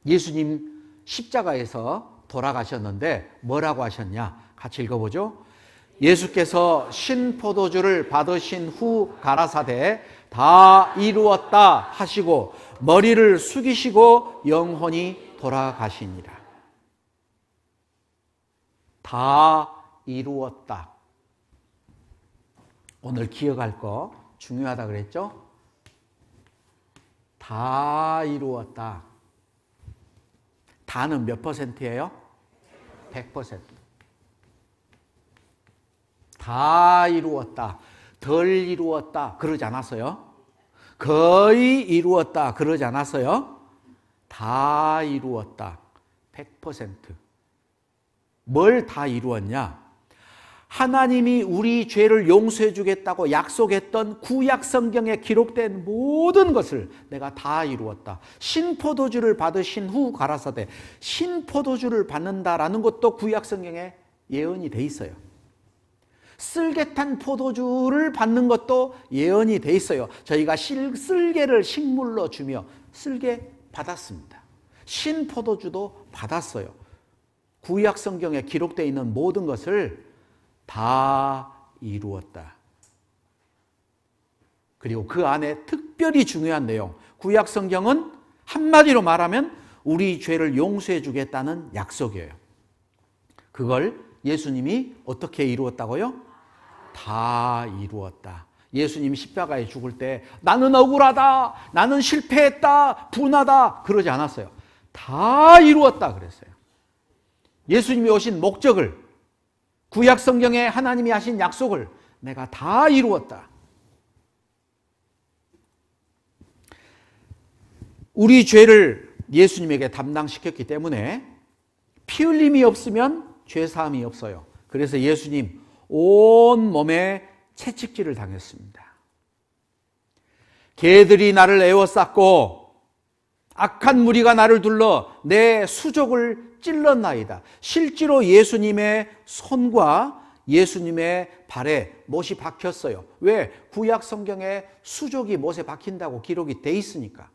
예수님 십자가에서 돌아가셨는데 뭐라고 하셨냐? 같이 읽어보죠. 예수께서 신포도주를 받으신 후 가라사대 다 이루었다 하시고 머리를 숙이시고 영혼이 돌아가시니라. 다 이루었다. 오늘 기억할 거 중요하다 그랬죠? 다 이루었다. 다는 몇 퍼센트예요? 100%. 다 이루었다. 덜 이루었다. 그러지 않았어요? 거의 이루었다. 그러지 않았어요? 다 이루었다. 100%. 뭘 다 이루었냐? 하나님이 우리 죄를 용서해 주겠다고 약속했던 구약 성경에 기록된 모든 것을 내가 다 이루었다. 신포도주를 받으신 후 가라사대, 신포도주를 받는다라는 것도 구약 성경에 예언이 돼 있어요. 쓸개탄 포도주를 받는 것도 예언이 돼 있어요. 저희가 쓸개를 식물로 주며 쓸개 받았습니다. 신포도주도 받았어요. 구약 성경에 기록되어 있는 모든 것을 다 이루었다. 그리고 그 안에 특별히 중요한 내용, 구약 성경은 한마디로 말하면 우리 죄를 용서해 주겠다는 약속이에요. 그걸 예수님이 어떻게 이루었다고요? 다 이루었다. 예수님이 십자가에 죽을 때 나는 억울하다, 나는 실패했다, 분하다 그러지 않았어요. 다 이루었다 그랬어요. 예수님이 오신 목적을, 구약 성경에 하나님이 하신 약속을 내가 다 이루었다. 우리 죄를 예수님에게 담당시켰기 때문에 피 흘림이 없으면 죄 사함이 없어요. 그래서 예수님 온 몸에 채찍질을 당했습니다. 개들이 나를 에워쌌고 악한 무리가 나를 둘러 내 수족을 찔렀나이다. 실제로 예수님의 손과 예수님의 발에 못이 박혔어요. 왜? 구약 성경에 수족이 못에 박힌다고 기록이 돼 있으니까.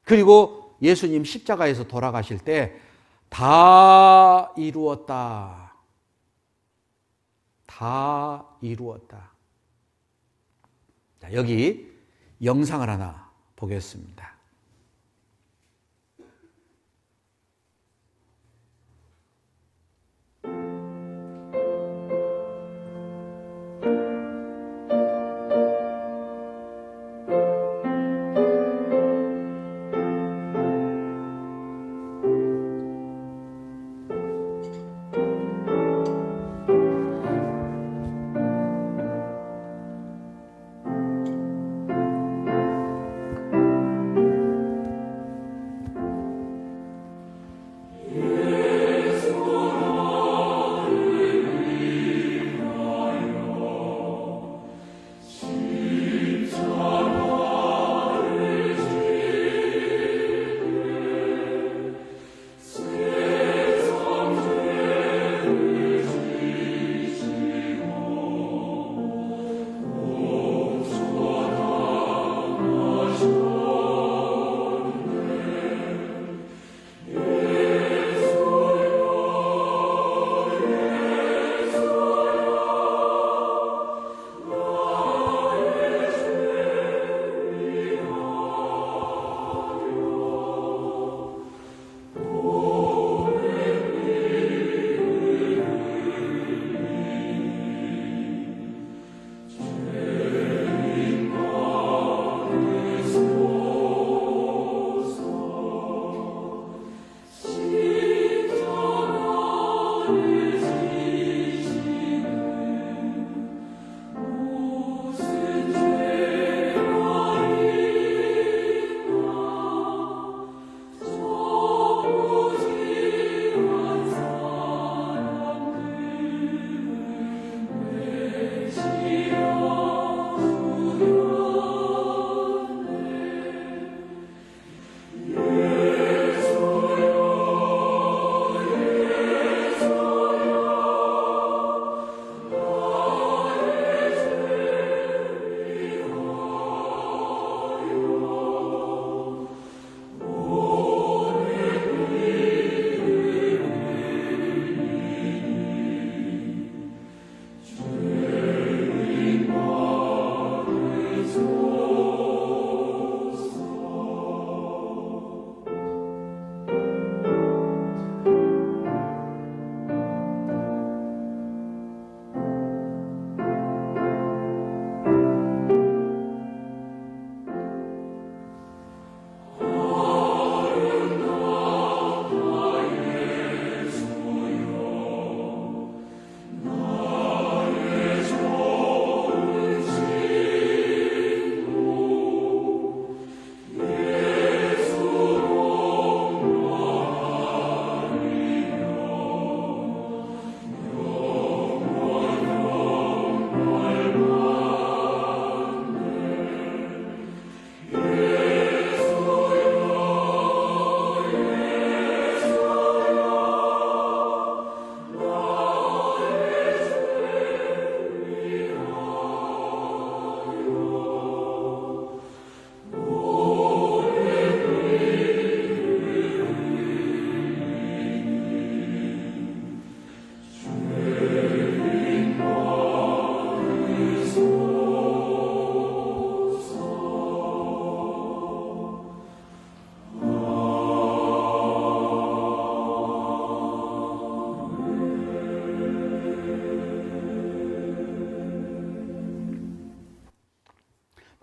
그리고 예수님 십자가에서 돌아가실 때 다 이루었다. 다 이루었다. 자, 여기 영상을 하나 보겠습니다.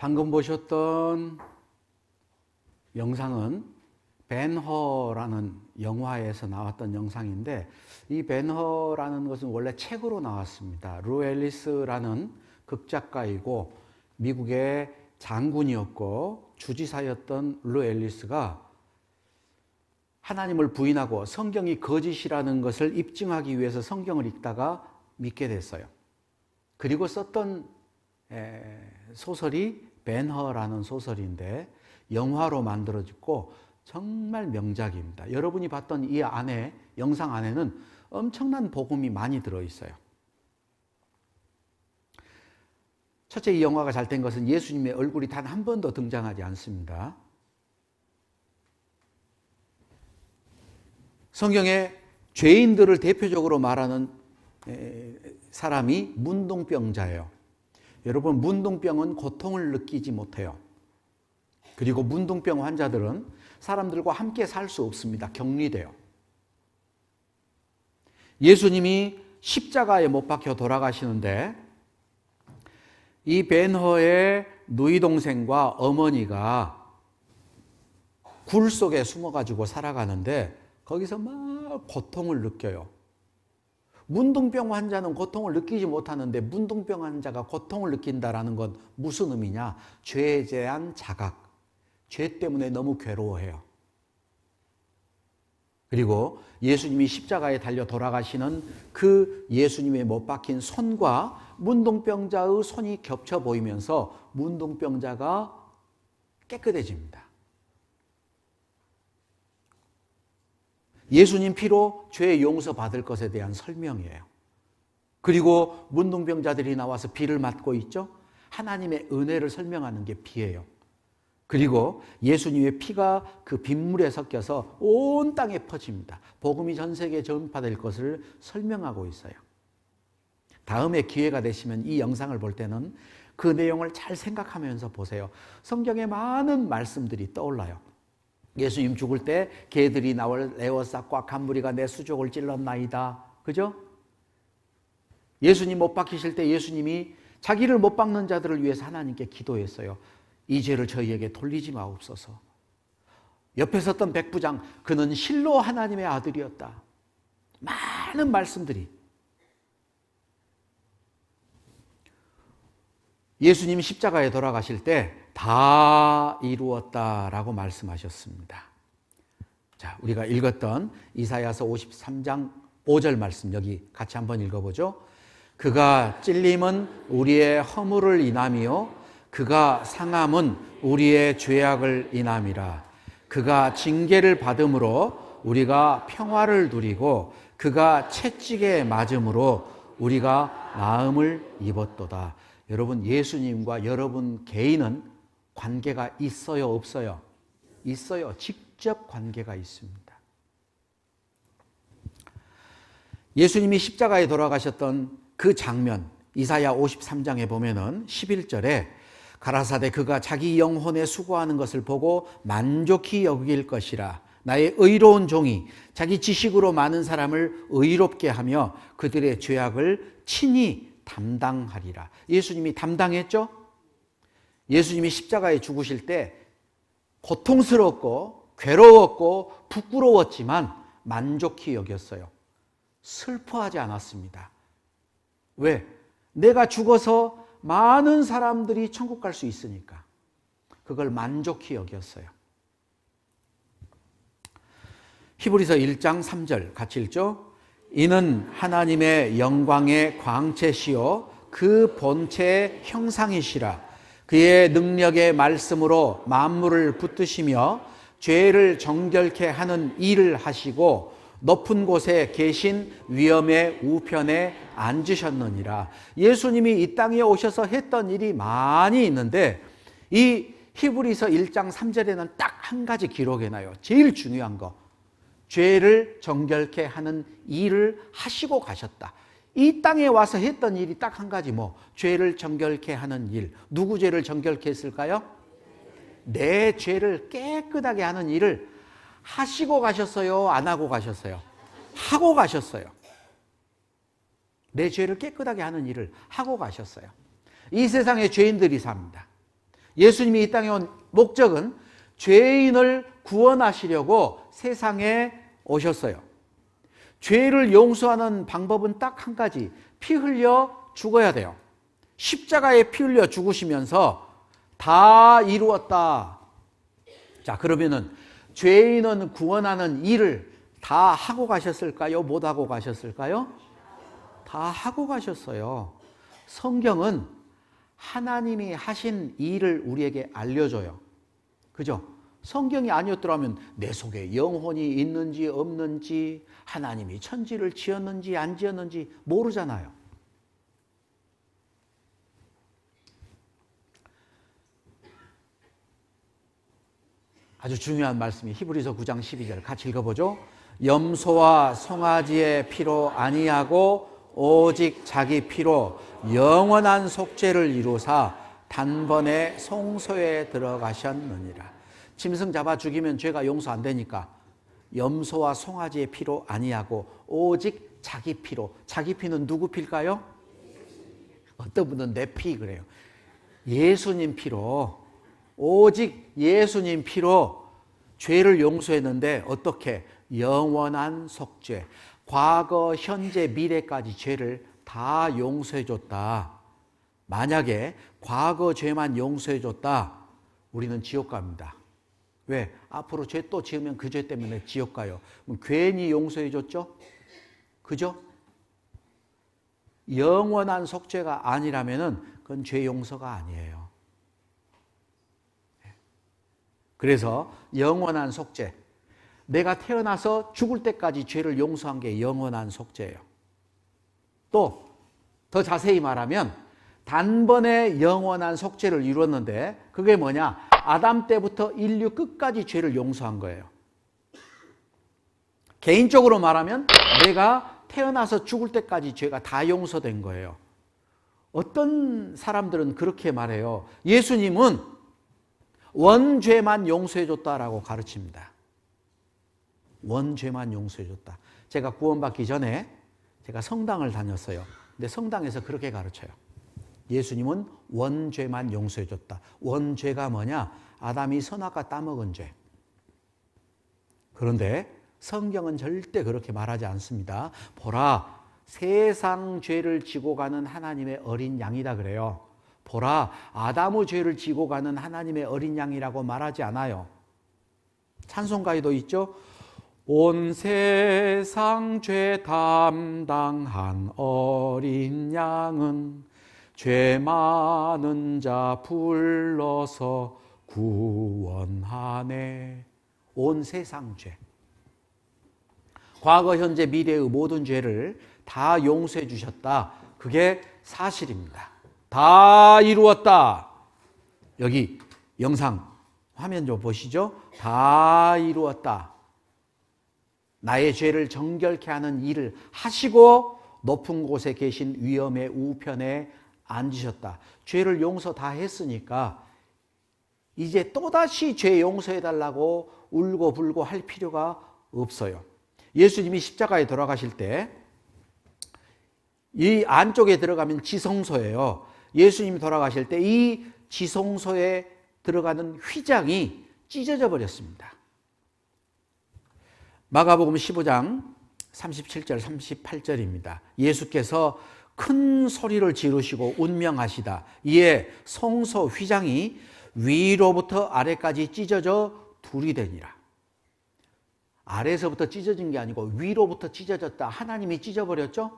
방금 보셨던 영상은 벤허라는 영화에서 나왔던 영상인데, 이 벤허라는 것은 원래 책으로 나왔습니다. 루 앨리스라는 극작가이고 미국의 장군이었고 주지사였던 루 앨리스가 하나님을 부인하고 성경이 거짓이라는 것을 입증하기 위해서 성경을 읽다가 믿게 됐어요. 그리고 썼던 소설이 벤허라는 소설인데 영화로 만들어졌고 정말 명작입니다. 여러분이 봤던 이 안에, 영상 안에는 엄청난 복음이 많이 들어있어요. 첫째, 이 영화가 잘 된 것은 예수님의 얼굴이 단 한 번도 등장하지 않습니다. 성경에 죄인들을 대표적으로 말하는 사람이 문둥병자예요. 여러분, 문둥병은 고통을 느끼지 못해요. 그리고 문둥병 환자들은 사람들과 함께 살 수 없습니다. 격리돼요. 예수님이 십자가에 못 박혀 돌아가시는데 이 벤허의 누이 동생과 어머니가 굴 속에 숨어가지고 살아가는데 거기서 막 고통을 느껴요. 문둥병 환자는 고통을 느끼지 못하는데 문둥병 환자가 고통을 느낀다는 건 무슨 의미냐? 죄에 대한 자각, 죄 때문에 너무 괴로워해요. 그리고 예수님이 십자가에 달려 돌아가시는 그 예수님의 못 박힌 손과 문둥병자의 손이 겹쳐 보이면서 문둥병자가 깨끗해집니다. 예수님 피로 죄의 용서받을 것에 대한 설명이에요. 그리고 문둥병자들이 나와서 비를 맞고 있죠? 하나님의 은혜를 설명하는 게 비예요. 그리고 예수님의 피가 그 빗물에 섞여서 온 땅에 퍼집니다. 복음이 전 세계에 전파될 것을 설명하고 있어요. 다음에 기회가 되시면 이 영상을 볼 때는 그 내용을 잘 생각하면서 보세요. 성경에 많은 말씀들이 떠올라요. 예수님 죽을 때 개들이 나를 에워쌌고 한 무리가 내 수족을 찔렀나이다. 그죠? 예수님 못 박히실 때 예수님이 자기를 못 박는 자들을 위해서 하나님께 기도했어요. 이 죄를 저희에게 돌리지 마옵소서. 옆에 섰던 백부장, 그는 실로 하나님의 아들이었다. 많은 말씀들이. 예수님이 십자가에 돌아가실 때 다 이루었다라고 말씀하셨습니다. 자, 우리가 읽었던 이사야서 53장 5절 말씀 여기 같이 한번 읽어보죠. 그가 찔림은 우리의 허물을 인함이요 그가 상함은 우리의 죄악을 인함이라. 그가 징계를 받음으로 우리가 평화를 누리고 그가 채찍에 맞음으로 우리가 나음을 입었도다. 여러분, 예수님과 여러분 개인은 관계가 있어요, 없어요? 있어요. 직접 관계가 있습니다. 예수님이 십자가에 돌아가셨던 그 장면, 이사야 53장에 보면은 11절에 가라사대 그가 자기 영혼에 수고하는 것을 보고 만족히 여길 것이라. 나의 의로운 종이 자기 지식으로 많은 사람을 의롭게 하며 그들의 죄악을 친히 담당하리라. 예수님이 담당했죠? 예수님이 십자가에 죽으실 때 고통스럽고 괴로웠고 부끄러웠지만 만족히 여겼어요. 슬퍼하지 않았습니다. 왜? 내가 죽어서 많은 사람들이 천국 갈 수 있으니까. 그걸 만족히 여겼어요. 히브리서 1장 3절 같이 읽죠? 이는 하나님의 영광의 광채시요 그 본체의 형상이시라. 그의 능력의 말씀으로 만물을 붙드시며 죄를 정결케 하는 일을 하시고 높은 곳에 계신 위엄의 우편에 앉으셨느니라. 예수님이 이 땅에 오셔서 했던 일이 많이 있는데 이 히브리서 1장 3절에는 딱 한 가지 기록해놔요. 제일 중요한 거. 죄를 정결케 하는 일을 하시고 가셨다. 이 땅에 와서 했던 일이 딱 한 가지, 죄를 정결케 하는 일. 누구 죄를 정결케 했을까요? 내 죄를 깨끗하게 하는 일을 하시고 가셨어요? 안 하고 가셨어요? 하고 가셨어요. 내 죄를 깨끗하게 하는 일을 하고 가셨어요. 이 세상에 죄인들이 삽니다. 예수님이 이 땅에 온 목적은 죄인을 구원하시려고 세상에 오셨어요. 죄를 용서하는 방법은 딱 한 가지, 피 흘려 죽어야 돼요. 십자가에 피 흘려 죽으시면서 다 이루었다. 자, 그러면은 죄인은 구원하는 일을 다 하고 가셨을까요? 못 하고 가셨을까요? 다 하고 가셨어요. 성경은 하나님이 하신 일을 우리에게 알려줘요. 그죠? 성경이 아니었더라면 내 속에 영혼이 있는지 없는지, 하나님이 천지를 지었는지 안 지었는지 모르잖아요. 아주 중요한 말씀이 히브리서 9장 12절 같이 읽어보죠. 염소와 송아지의 피로 아니하고 오직 자기 피로 영원한 속죄를 이루사 단번에 송소에 들어가셨느니라. 짐승 잡아 죽이면 죄가 용서 안 되니까 염소와 송아지의 피로 아니하고 오직 자기 피로. 자기 피는 누구 피일까요? 어떤 분은 내 피 그래요. 예수님 피로, 오직 예수님 피로 죄를 용서했는데 어떻게? 영원한 속죄. 과거, 현재, 미래까지 죄를 다 용서해 줬다. 만약에 과거 죄만 용서해 줬다, 우리는 지옥 갑니다. 왜? 앞으로 죄 또 지으면 그 죄 때문에 지옥 가요. 그럼 괜히 용서해 줬죠? 그죠? 영원한 속죄가 아니라면은 그건 죄 용서가 아니에요. 그래서 영원한 속죄. 내가 태어나서 죽을 때까지 죄를 용서한 게 영원한 속죄예요. 또 더 자세히 말하면 단번에 영원한 속죄를 이뤘는데 그게 뭐냐? 아담 때부터 인류 끝까지 죄를 용서한 거예요. 개인적으로 말하면 내가 태어나서 죽을 때까지 죄가 다 용서된 거예요. 어떤 사람들은 그렇게 말해요. 예수님은 원죄만 용서해줬다라고 가르칩니다. 원죄만 용서해줬다. 제가 구원받기 전에 제가 성당을 다녔어요. 근데 성당에서 그렇게 가르쳐요. 예수님은 원죄만 용서해줬다. 원죄가 뭐냐? 아담이 선악과 따먹은 죄. 그런데 성경은 절대 그렇게 말하지 않습니다. 보라, 세상 죄를 지고 가는 하나님의 어린 양이다 그래요. 보라, 아담의 죄를 지고 가는 하나님의 어린 양이라고 말하지 않아요. 찬송가에도 있죠. 온 세상 죄 담당한 어린 양은 죄 많은 자 불러서 구원하네. 온 세상 죄. 과거, 현재, 미래의 모든 죄를 다 용서해 주셨다. 그게 사실입니다. 다 이루었다. 여기 영상 화면 좀 보시죠. 다 이루었다. 나의 죄를 정결케 하는 일을 하시고 높은 곳에 계신 위엄의 우편에 앉으셨다. 죄를 용서 다 했으니까 이제 또다시 죄 용서해달라고 울고불고 할 필요가 없어요. 예수님이 십자가에 돌아가실 때 이 안쪽에 들어가면 지성소예요. 예수님이 돌아가실 때 이 지성소에 들어가는 휘장이 찢어져 버렸습니다. 마가복음 15장 37절 38절입니다. 예수께서 큰 소리를 지르시고 운명하시다. 이에 성소 휘장이 위로부터 아래까지 찢어져 둘이 되니라. 아래에서부터 찢어진 게 아니고 위로부터 찢어졌다. 하나님이 찢어버렸죠?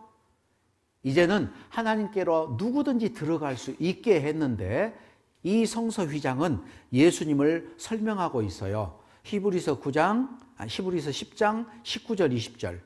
이제는 하나님께로 누구든지 들어갈 수 있게 했는데 이 성소 휘장은 예수님을 설명하고 있어요. 히브리서 10장 19절 20절.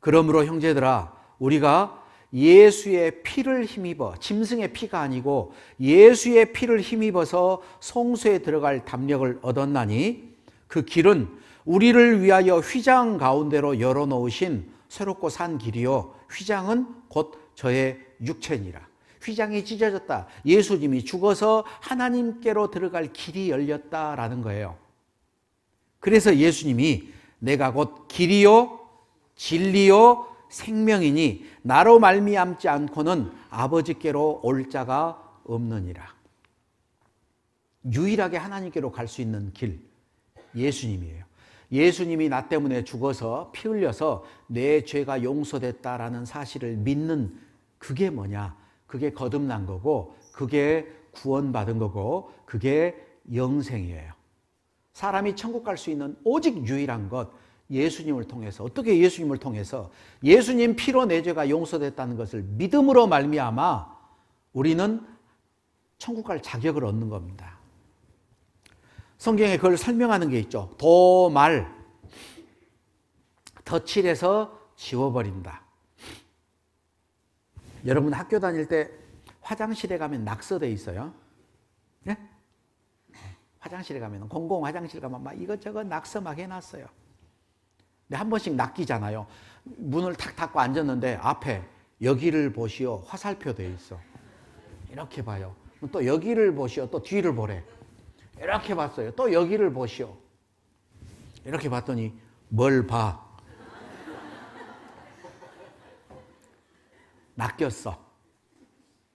그러므로 형제들아, 우리가 예수의 피를 힘입어, 짐승의 피가 아니고 예수의 피를 힘입어서 성소에 들어갈 담력을 얻었나니 그 길은 우리를 위하여 휘장 가운데로 열어놓으신 새롭고 산 길이요, 휘장은 곧 저의 육체니라. 휘장이 찢어졌다. 예수님이 죽어서 하나님께로 들어갈 길이 열렸다라는 거예요. 그래서 예수님이 내가 곧 길이요 진리요 생명이니 나로 말미암지 않고는 아버지께로 올 자가 없느니라. 유일하게 하나님께로 갈 수 있는 길, 예수님이에요. 예수님이 나 때문에 죽어서 피 흘려서 내 죄가 용서됐다라는 사실을 믿는 그게 뭐냐? 그게 거듭난 거고, 그게 구원받은 거고, 그게 영생이에요. 사람이 천국 갈 수 있는 오직 유일한 것, 예수님을 통해서. 어떻게 예수님을 통해서? 예수님 피로 내 죄가 용서됐다는 것을 믿음으로 말미암아 우리는 천국 갈 자격을 얻는 겁니다. 성경에 그걸 설명하는 게 있죠. 도말, 덧칠해서 지워버린다. 여러분 학교 다닐 때 화장실에 가면 낙서돼 있어요. 네? 화장실에 가면, 공공 화장실 가면 막 이것저것 낙서 막 해놨어요. 근데 한 번씩 낚이잖아요. 문을 탁 닫고 앉았는데 앞에 여기를 보시오 화살표 돼 있어. 이렇게 봐요. 또 여기를 보시오, 또 뒤를 보래. 이렇게 봤어요. 또 여기를 보시오. 이렇게 봤더니 뭘 봐? 낚였어.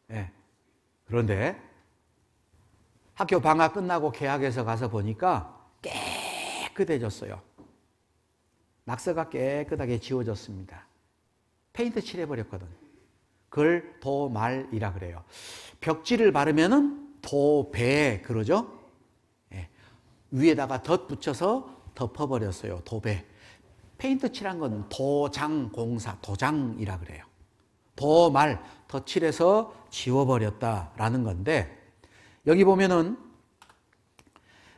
네. 그런데 학교 방학 끝나고 개학해서 가서 보니까 깨끗해졌어요. 낙서가 깨끗하게 지워졌습니다. 페인트 칠해버렸거든. 그걸 도말이라 그래요. 벽지를 바르면은 도배 그러죠. 예. 위에다가 덧 붙여서 덮어버렸어요. 도배. 페인트 칠한 건 도장공사, 도장이라 그래요. 도말, 덧칠해서 지워버렸다라는 건데, 여기 보면은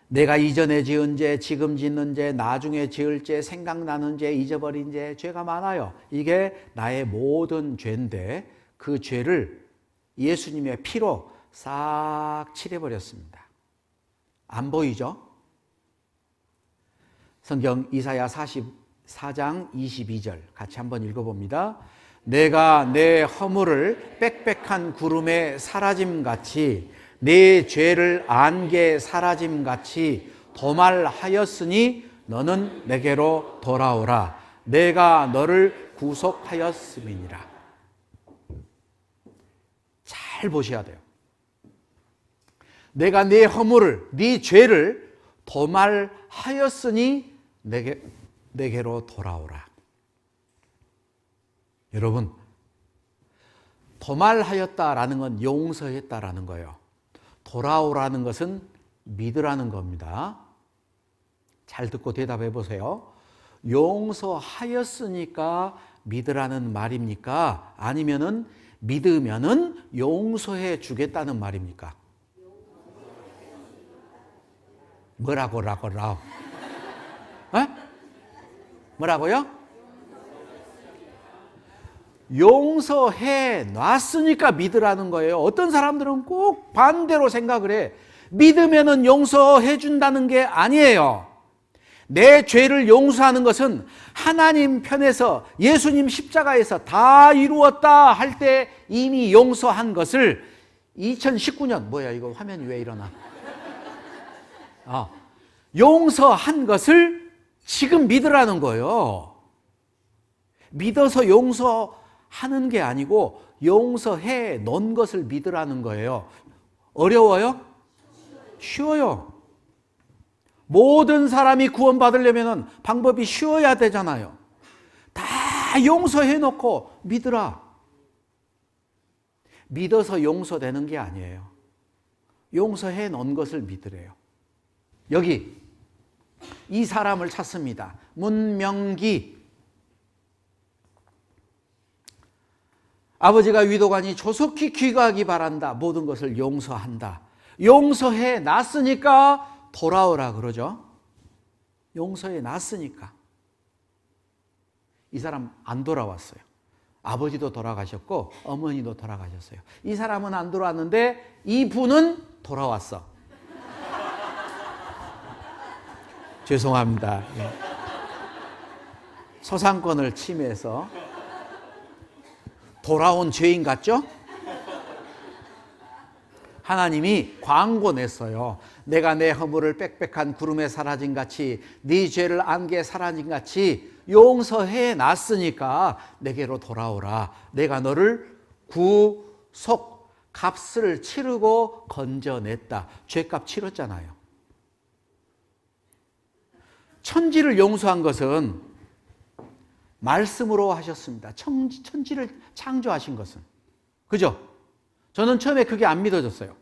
내가 이전에 지은 죄, 지금 짓는 죄, 나중에 지을 죄, 생각나는 죄, 잊어버린 죄, 죄가 많아요. 이게 나의 모든 죄인데 그 죄를 예수님의 피로 싹 칠해버렸습니다. 안 보이죠? 성경 이사야 44장 22절 같이 한번 읽어봅니다. 내가 내 허물을 빽빽한 구름에 사라짐같이 내 죄를 안개 사라짐같이 도말하였으니 너는 내게로 돌아오라. 내가 너를 구속하였음이니라. 잘 보셔야 돼요. 내가 네 허물을, 네 죄를 도말하였으니 내게로 돌아오라. 여러분, 도말하였다라는 건 용서했다라는 거예요. 돌아오라는 것은 믿으라는 겁니다. 잘 듣고 대답해 보세요. 용서하였으니까 믿으라는 말입니까? 아니면은 믿으면은 용서해 주겠다는 말입니까? 뭐라고요? 용서해 놨으니까 믿으라는 거예요. 어떤 사람들은 꼭 반대로 생각을 해. 믿으면은 용서해 준다는 게 아니에요. 내 죄를 용서하는 것은 하나님 편에서 예수님 십자가에서 다 이루었다 할 때 이미 용서한 것을 2019년, 뭐야 이거 화면이 왜 이러나? 용서한 것을 지금 믿으라는 거예요. 믿어서 용서하는 게 아니고 용서해 놓은 것을 믿으라는 거예요. 어려워요? 쉬워요. 모든 사람이 구원받으려면 방법이 쉬워야 되잖아요. 다 용서해 놓고 믿으라. 믿어서 용서되는 게 아니에요. 용서해 놓은 것을 믿으래요. 여기 이 사람을 찾습니다. 문명기. 아버지가 위도가니 조속히 귀가하기 바란다. 모든 것을 용서한다. 용서해 놨으니까 돌아오라 그러죠. 용서해 놨으니까. 이 사람 안 돌아왔어요. 아버지도 돌아가셨고 어머니도 돌아가셨어요. 이 사람은 안 돌아왔는데 이분은 돌아왔어. 죄송합니다. 소상권을 침해해서 돌아온 죄인 같죠? 하나님이 광고 냈어요. 내가 내 허물을 빽빽한 구름에 사라진 같이 네 죄를 안개에 사라진 같이 용서해 놨으니까 내게로 돌아오라. 내가 너를 값을 치르고 건져냈다. 죄값 치렀잖아요. 천지를 용서한 것은 말씀으로 하셨습니다. 천지를 창조하신 것은. 그죠? 저는 처음에 그게 안 믿어졌어요.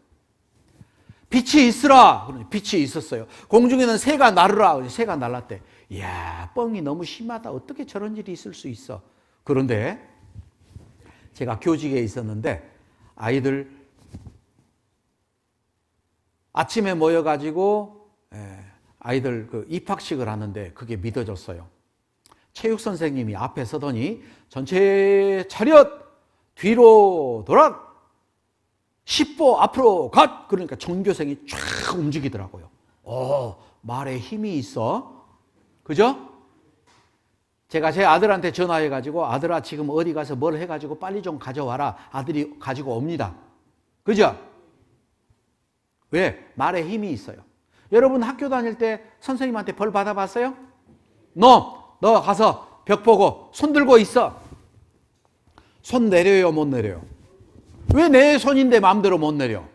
빛이 있으라. 빛이 있었어요. 공중에는 새가 날으라. 새가 날랐대. 이야, 뻥이 너무 심하다. 어떻게 저런 일이 있을 수 있어? 그런데 제가 교직에 있었는데 아이들 아침에 모여가지고 아이들 그 입학식을 하는데 그게 믿어졌어요. 체육 선생님이 앞에 서더니 전체 차렷 뒤로 돌아 10보 앞으로 갓! 그러니까 전교생이 쫙 움직이더라고요. 말에 힘이 있어. 그죠? 제가 제 아들한테 전화해가지고 아들아 지금 어디 가서 뭘 해가지고 빨리 좀 가져와라. 아들이 가지고 옵니다. 그죠? 왜? 말에 힘이 있어요. 여러분 학교 다닐 때 선생님한테 벌 받아봤어요? 너 가서 벽 보고 손 들고 있어. 손 내려요, 못 내려요? 왜 내 손인데 마음대로 못 내려?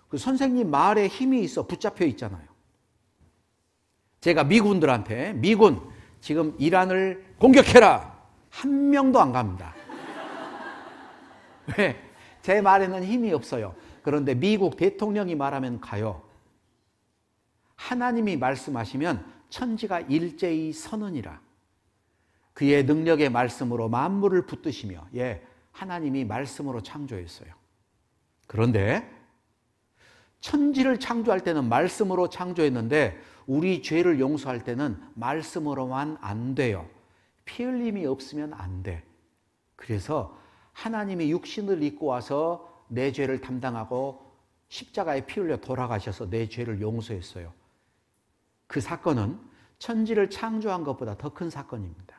그 선생님 말에 힘이 있어 붙잡혀 있잖아요. 제가 미군들한테 미군 지금 이란을 공격해라. 한 명도 안 갑니다. 왜? 제 말에는 힘이 없어요. 그런데 미국 대통령이 말하면 가요. 하나님이 말씀하시면 천지가 일제히 서느니라. 그의 능력의 말씀으로 만물을 붙드시며 하나님이 말씀으로 창조했어요. 그런데 천지를 창조할 때는 말씀으로 창조했는데 우리 죄를 용서할 때는 말씀으로만 안 돼요. 피 흘림이 없으면 안 돼. 그래서 하나님이 육신을 입고 와서 내 죄를 담당하고 십자가에 피 흘려 돌아가셔서 내 죄를 용서했어요. 그 사건은 천지를 창조한 것보다 더 큰 사건입니다.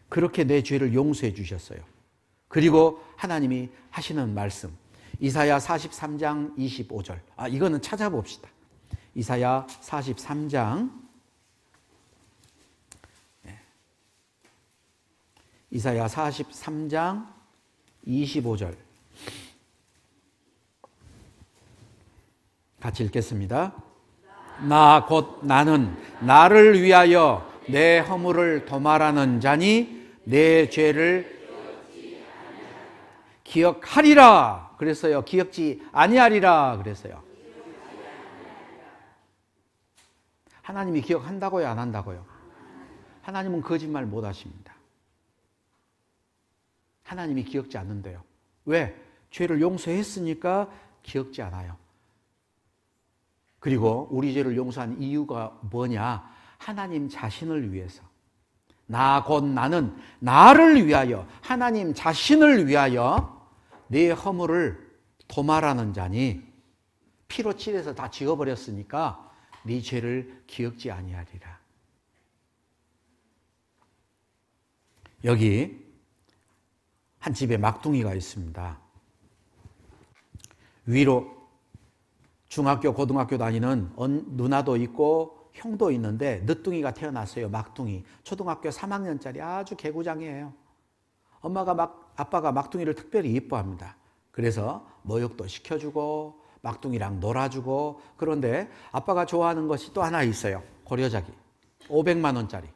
그렇게 내 죄를 용서해 주셨어요. 그리고 하나님이 하시는 말씀 이사야 43장 25절. 이거는 찾아봅시다. 이사야 43장 이사야 43장 25절 같이 읽겠습니다. 나 곧 나는 나를 위하여 내 허물을 도말하는 자니 내 죄를 기억하리라 그랬어요. 기억지 아니하리라 그랬어요. 하나님이 기억한다고요, 안 한다고요? 하나님은 거짓말 못 하십니다. 하나님이 기억지 않는데요. 왜? 죄를 용서했으니까 기억지 않아요. 그리고 우리 죄를 용서한 이유가 뭐냐? 하나님 자신을 위해서. 나 곧 나는 나를 위하여 하나님 자신을 위하여 네 허물을 도말하는 자니 피로 칠해서 다 지워버렸으니까 네 죄를 기억지 아니하리라. 여기 한 집에 막둥이가 있습니다. 위로 중학교, 고등학교 다니는 누나도 있고 형도 있는데 늦둥이가 태어났어요. 막둥이. 초등학교 3학년짜리 아주 개구장이에요. 아빠가 막둥이를 특별히 예뻐합니다. 그래서 모욕도 시켜주고 막둥이랑 놀아주고 그런데 아빠가 좋아하는 것이 또 하나 있어요. 고려자기. 500만 원짜리.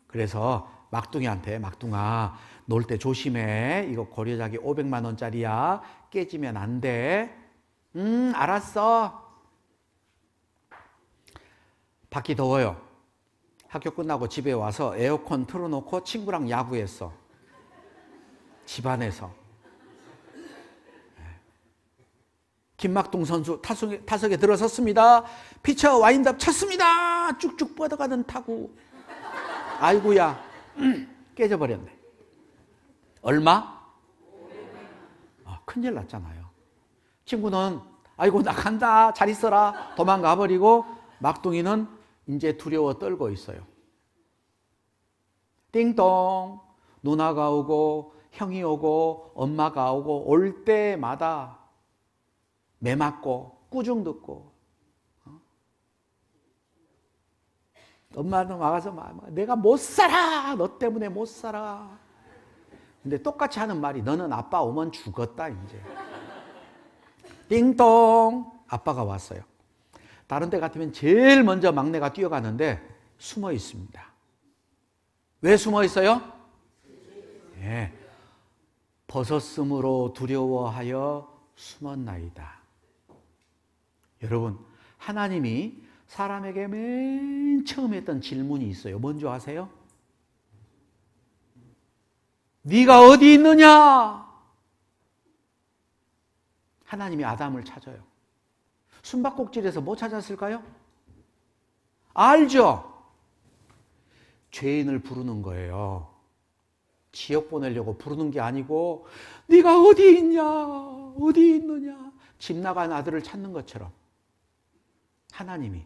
그래서 막둥이한테 막둥아 놀 때 조심해. 이거 고려자기 500만 원짜리야. 깨지면 안 돼. 알았어. 밖이 더워요. 학교 끝나고 집에 와서 에어컨 틀어놓고 친구랑 야구했어. 집 안에서. 김막동 선수 타석에 들어섰습니다. 피처 와인드업 쳤습니다. 쭉쭉 뻗어가는 타구. 아이고야. 깨져버렸네. 얼마? 큰일 났잖아요. 친구는 아이고 나간다 잘 있어라 도망가 버리고 막둥이는 이제 두려워 떨고 있어요. 띵동 누나가 오고 형이 오고 엄마가 오고 올 때마다 매 맞고 꾸중 듣고 엄마는 와서 내가 못 살아 너 때문에 못 살아 근데 똑같이 하는 말이 너는 아빠 오면 죽었다 이제. 띵동 아빠가 왔어요. 다른 데 같으면 제일 먼저 막내가 뛰어가는데 숨어 있습니다. 왜 숨어 있어요? 예. 벗었으므로 두려워하여 숨었나이다. 여러분, 하나님이 사람에게 맨 처음 했던 질문이 있어요. 뭔지 아세요? 네가 어디 있느냐? 하나님이 아담을 찾아요. 숨바꼭질에서 뭐 찾았을까요? 알죠? 죄인을 부르는 거예요. 지옥 보내려고 부르는 게 아니고 네가 어디 있냐? 어디 있느냐? 집 나간 아들을 찾는 것처럼 하나님이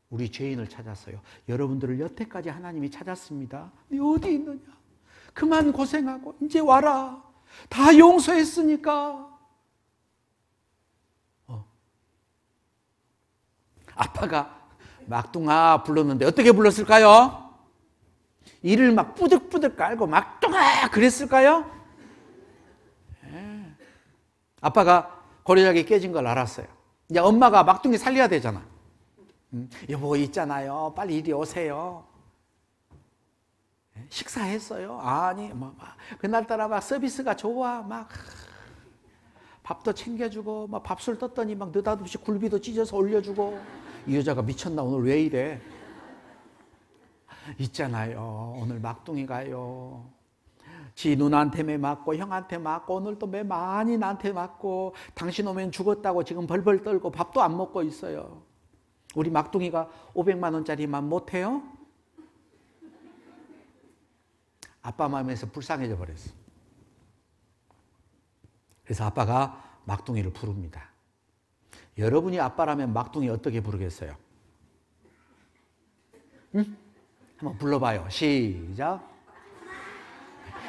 우리 죄인을 찾았어요. 여러분들을 여태까지 하나님이 찾았습니다. 네 어디 있느냐? 그만 고생하고 이제 와라. 다 용서했으니까. 아빠가 막둥아 불렀는데 어떻게 불렀을까요? 이를 막 뿌득뿌득 깔고 막둥아 그랬을까요? 네. 아빠가 고려자기 깨진 걸 알았어요. 이제 엄마가 막둥이 살려야 되잖아. 여보 있잖아요. 빨리 이리 오세요. 식사했어요? 아니, 그날따라 막 서비스가 좋아. 막 밥도 챙겨주고, 막 밥술 떴더니 막 느닷없이 굴비도 찢어서 올려주고. 이 여자가 미쳤나? 오늘 왜 이래? 있잖아요. 오늘 막둥이가요. 지 누나한테 매 맞고 형한테 맞고 오늘 또 매 많이 나한테 맞고 당신 오면 죽었다고 지금 벌벌 떨고 밥도 안 먹고 있어요. 우리 막둥이가 500만 원짜리만 못해요? 아빠 마음에서 불쌍해져 버렸어. 그래서 아빠가 막둥이를 부릅니다. 여러분이 아빠라면 막둥이 어떻게 부르겠어요? 응? 한번 불러봐요. 시작.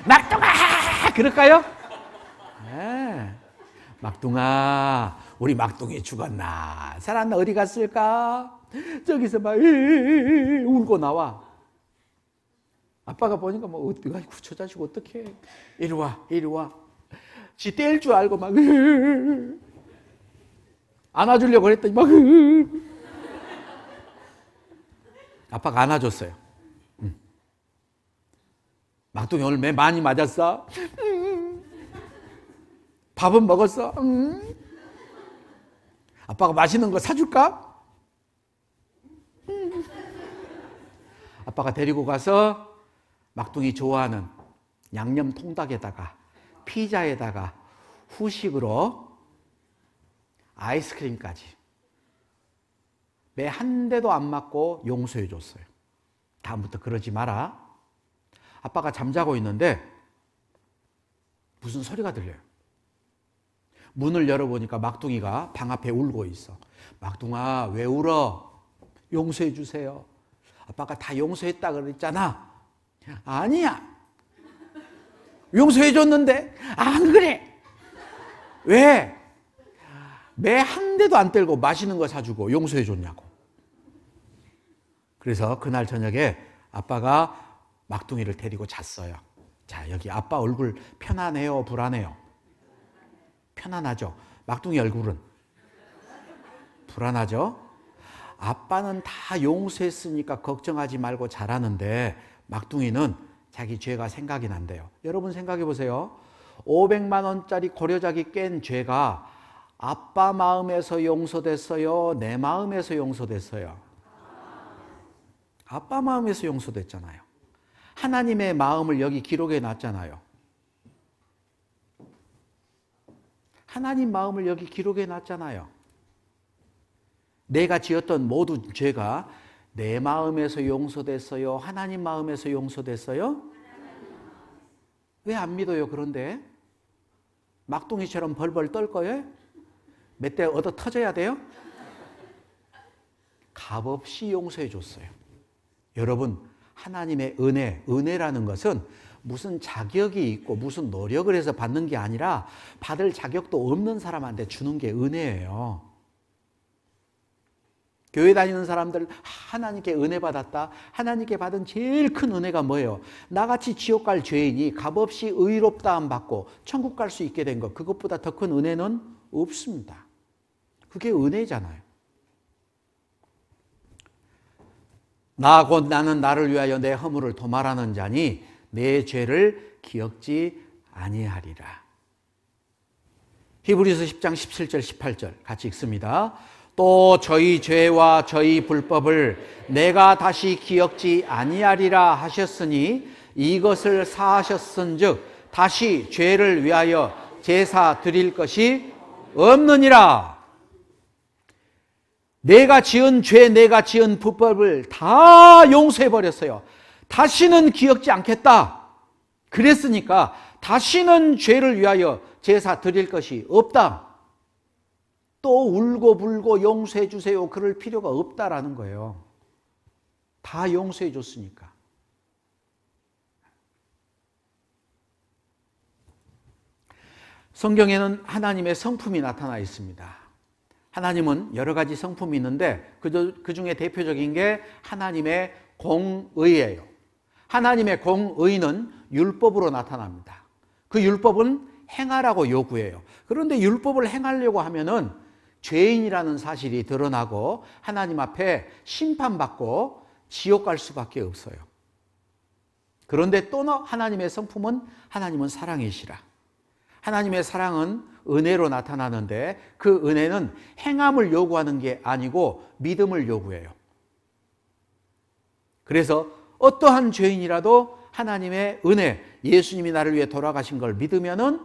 막둥아! 그럴까요? 네. 막둥아, 우리 막둥이 죽었나? 살았나? 어디 갔을까? 저기서 막 울고 나와. 아빠가 보니까 뭐 아이고 저 자식 어떡해. 이리 와, 이리 와. 지 뗄 줄 알고 막 안아주려고 했더니 막 아빠가 안아줬어요. 막둥이 오늘 매 많이 맞았어? 밥은 먹었어? 아빠가 맛있는 거 사줄까? 아빠가 데리고 가서 막둥이 좋아하는 양념 통닭에다가 피자에다가 후식으로 아이스크림까지 매 한 대도 안 맞고 용서해 줬어요. 다음부터 그러지 마라. 아빠가 잠자고 있는데 무슨 소리가 들려요. 문을 열어보니까 막둥이가 방 앞에 울고 있어. 막둥아 왜 울어? 용서해 주세요. 아빠가 다 용서했다 그랬잖아. 아니야. 용서해 줬는데 안 그래. 왜? 매 한 대도 안 때리고 맛있는 거 사주고 용서해 줬냐고. 그래서 그날 저녁에 아빠가 막둥이를 데리고 잤어요. 자, 여기 아빠 얼굴 편안해요, 불안해요? 편안하죠. 막둥이 얼굴은 불안하죠. 아빠는 다 용서했으니까 걱정하지 말고 잘하는데 막둥이는 자기 죄가 생각이 난대요. 여러분 생각해 보세요. 500만 원짜리 고려자기 깬 죄가 아빠 마음에서 용서됐어요? 내 마음에서 용서됐어요? 아빠 마음에서 용서됐잖아요. 하나님의 마음을 여기 기록해 놨잖아요. 하나님 마음을 여기 기록해 놨잖아요. 내가 지었던 모든 죄가 내 마음에서 용서됐어요? 하나님 마음에서 용서됐어요? 왜 안 믿어요? 그런데 막둥이처럼 벌벌 떨 거예요? 몇 대 얻어 터져야 돼요? 값없이 용서해 줬어요. 여러분, 하나님의 은혜라는 것은 무슨 자격이 있고 무슨 노력을 해서 받는 게 아니라 받을 자격도 없는 사람한테 주는 게 은혜예요. 교회 다니는 사람들 하나님께 은혜 받았다. 하나님께 받은 제일 큰 은혜가 뭐예요? 나같이 지옥 갈 죄인이 값없이 의롭다함 받고 천국 갈 수 있게 된 것. 그것보다 더 큰 은혜는 없습니다. 그게 은혜잖아요. 나 곧 나는 나를 위하여 내 허물을 도말하는 자니 내 죄를 기억지 아니하리라. 히브리서 10장 17절 18절 같이 읽습니다. 또 저희 죄와 저희 불법을 내가 다시 기억지 아니하리라 하셨으니 이것을 사하셨은즉 다시 죄를 위하여 제사 드릴 것이 없느니라. 내가 지은 죄, 내가 지은 불법을 다 용서해 버렸어요. 다시는 기억지 않겠다. 그랬으니까 다시는 죄를 위하여 제사 드릴 것이 없다. 또 울고 불고 용서해 주세요. 그럴 필요가 없다라는 거예요. 다 용서해 줬으니까. 성경에는 하나님의 성품이 나타나 있습니다. 하나님은 여러 가지 성품이 있는데 그 중에 대표적인 게 하나님의 공의예요. 하나님의 공의는 율법으로 나타납니다. 그 율법은 행하라고 요구해요. 그런데 율법을 행하려고 하면은 죄인이라는 사실이 드러나고 하나님 앞에 심판받고 지옥 갈 수밖에 없어요. 그런데 또 하나님의 성품은 하나님은 사랑이시라. 하나님의 사랑은 은혜로 나타나는데 그 은혜는 행함을 요구하는 게 아니고 믿음을 요구해요. 그래서 어떠한 죄인이라도 하나님의 은혜, 예수님이 나를 위해 돌아가신 걸 믿으면은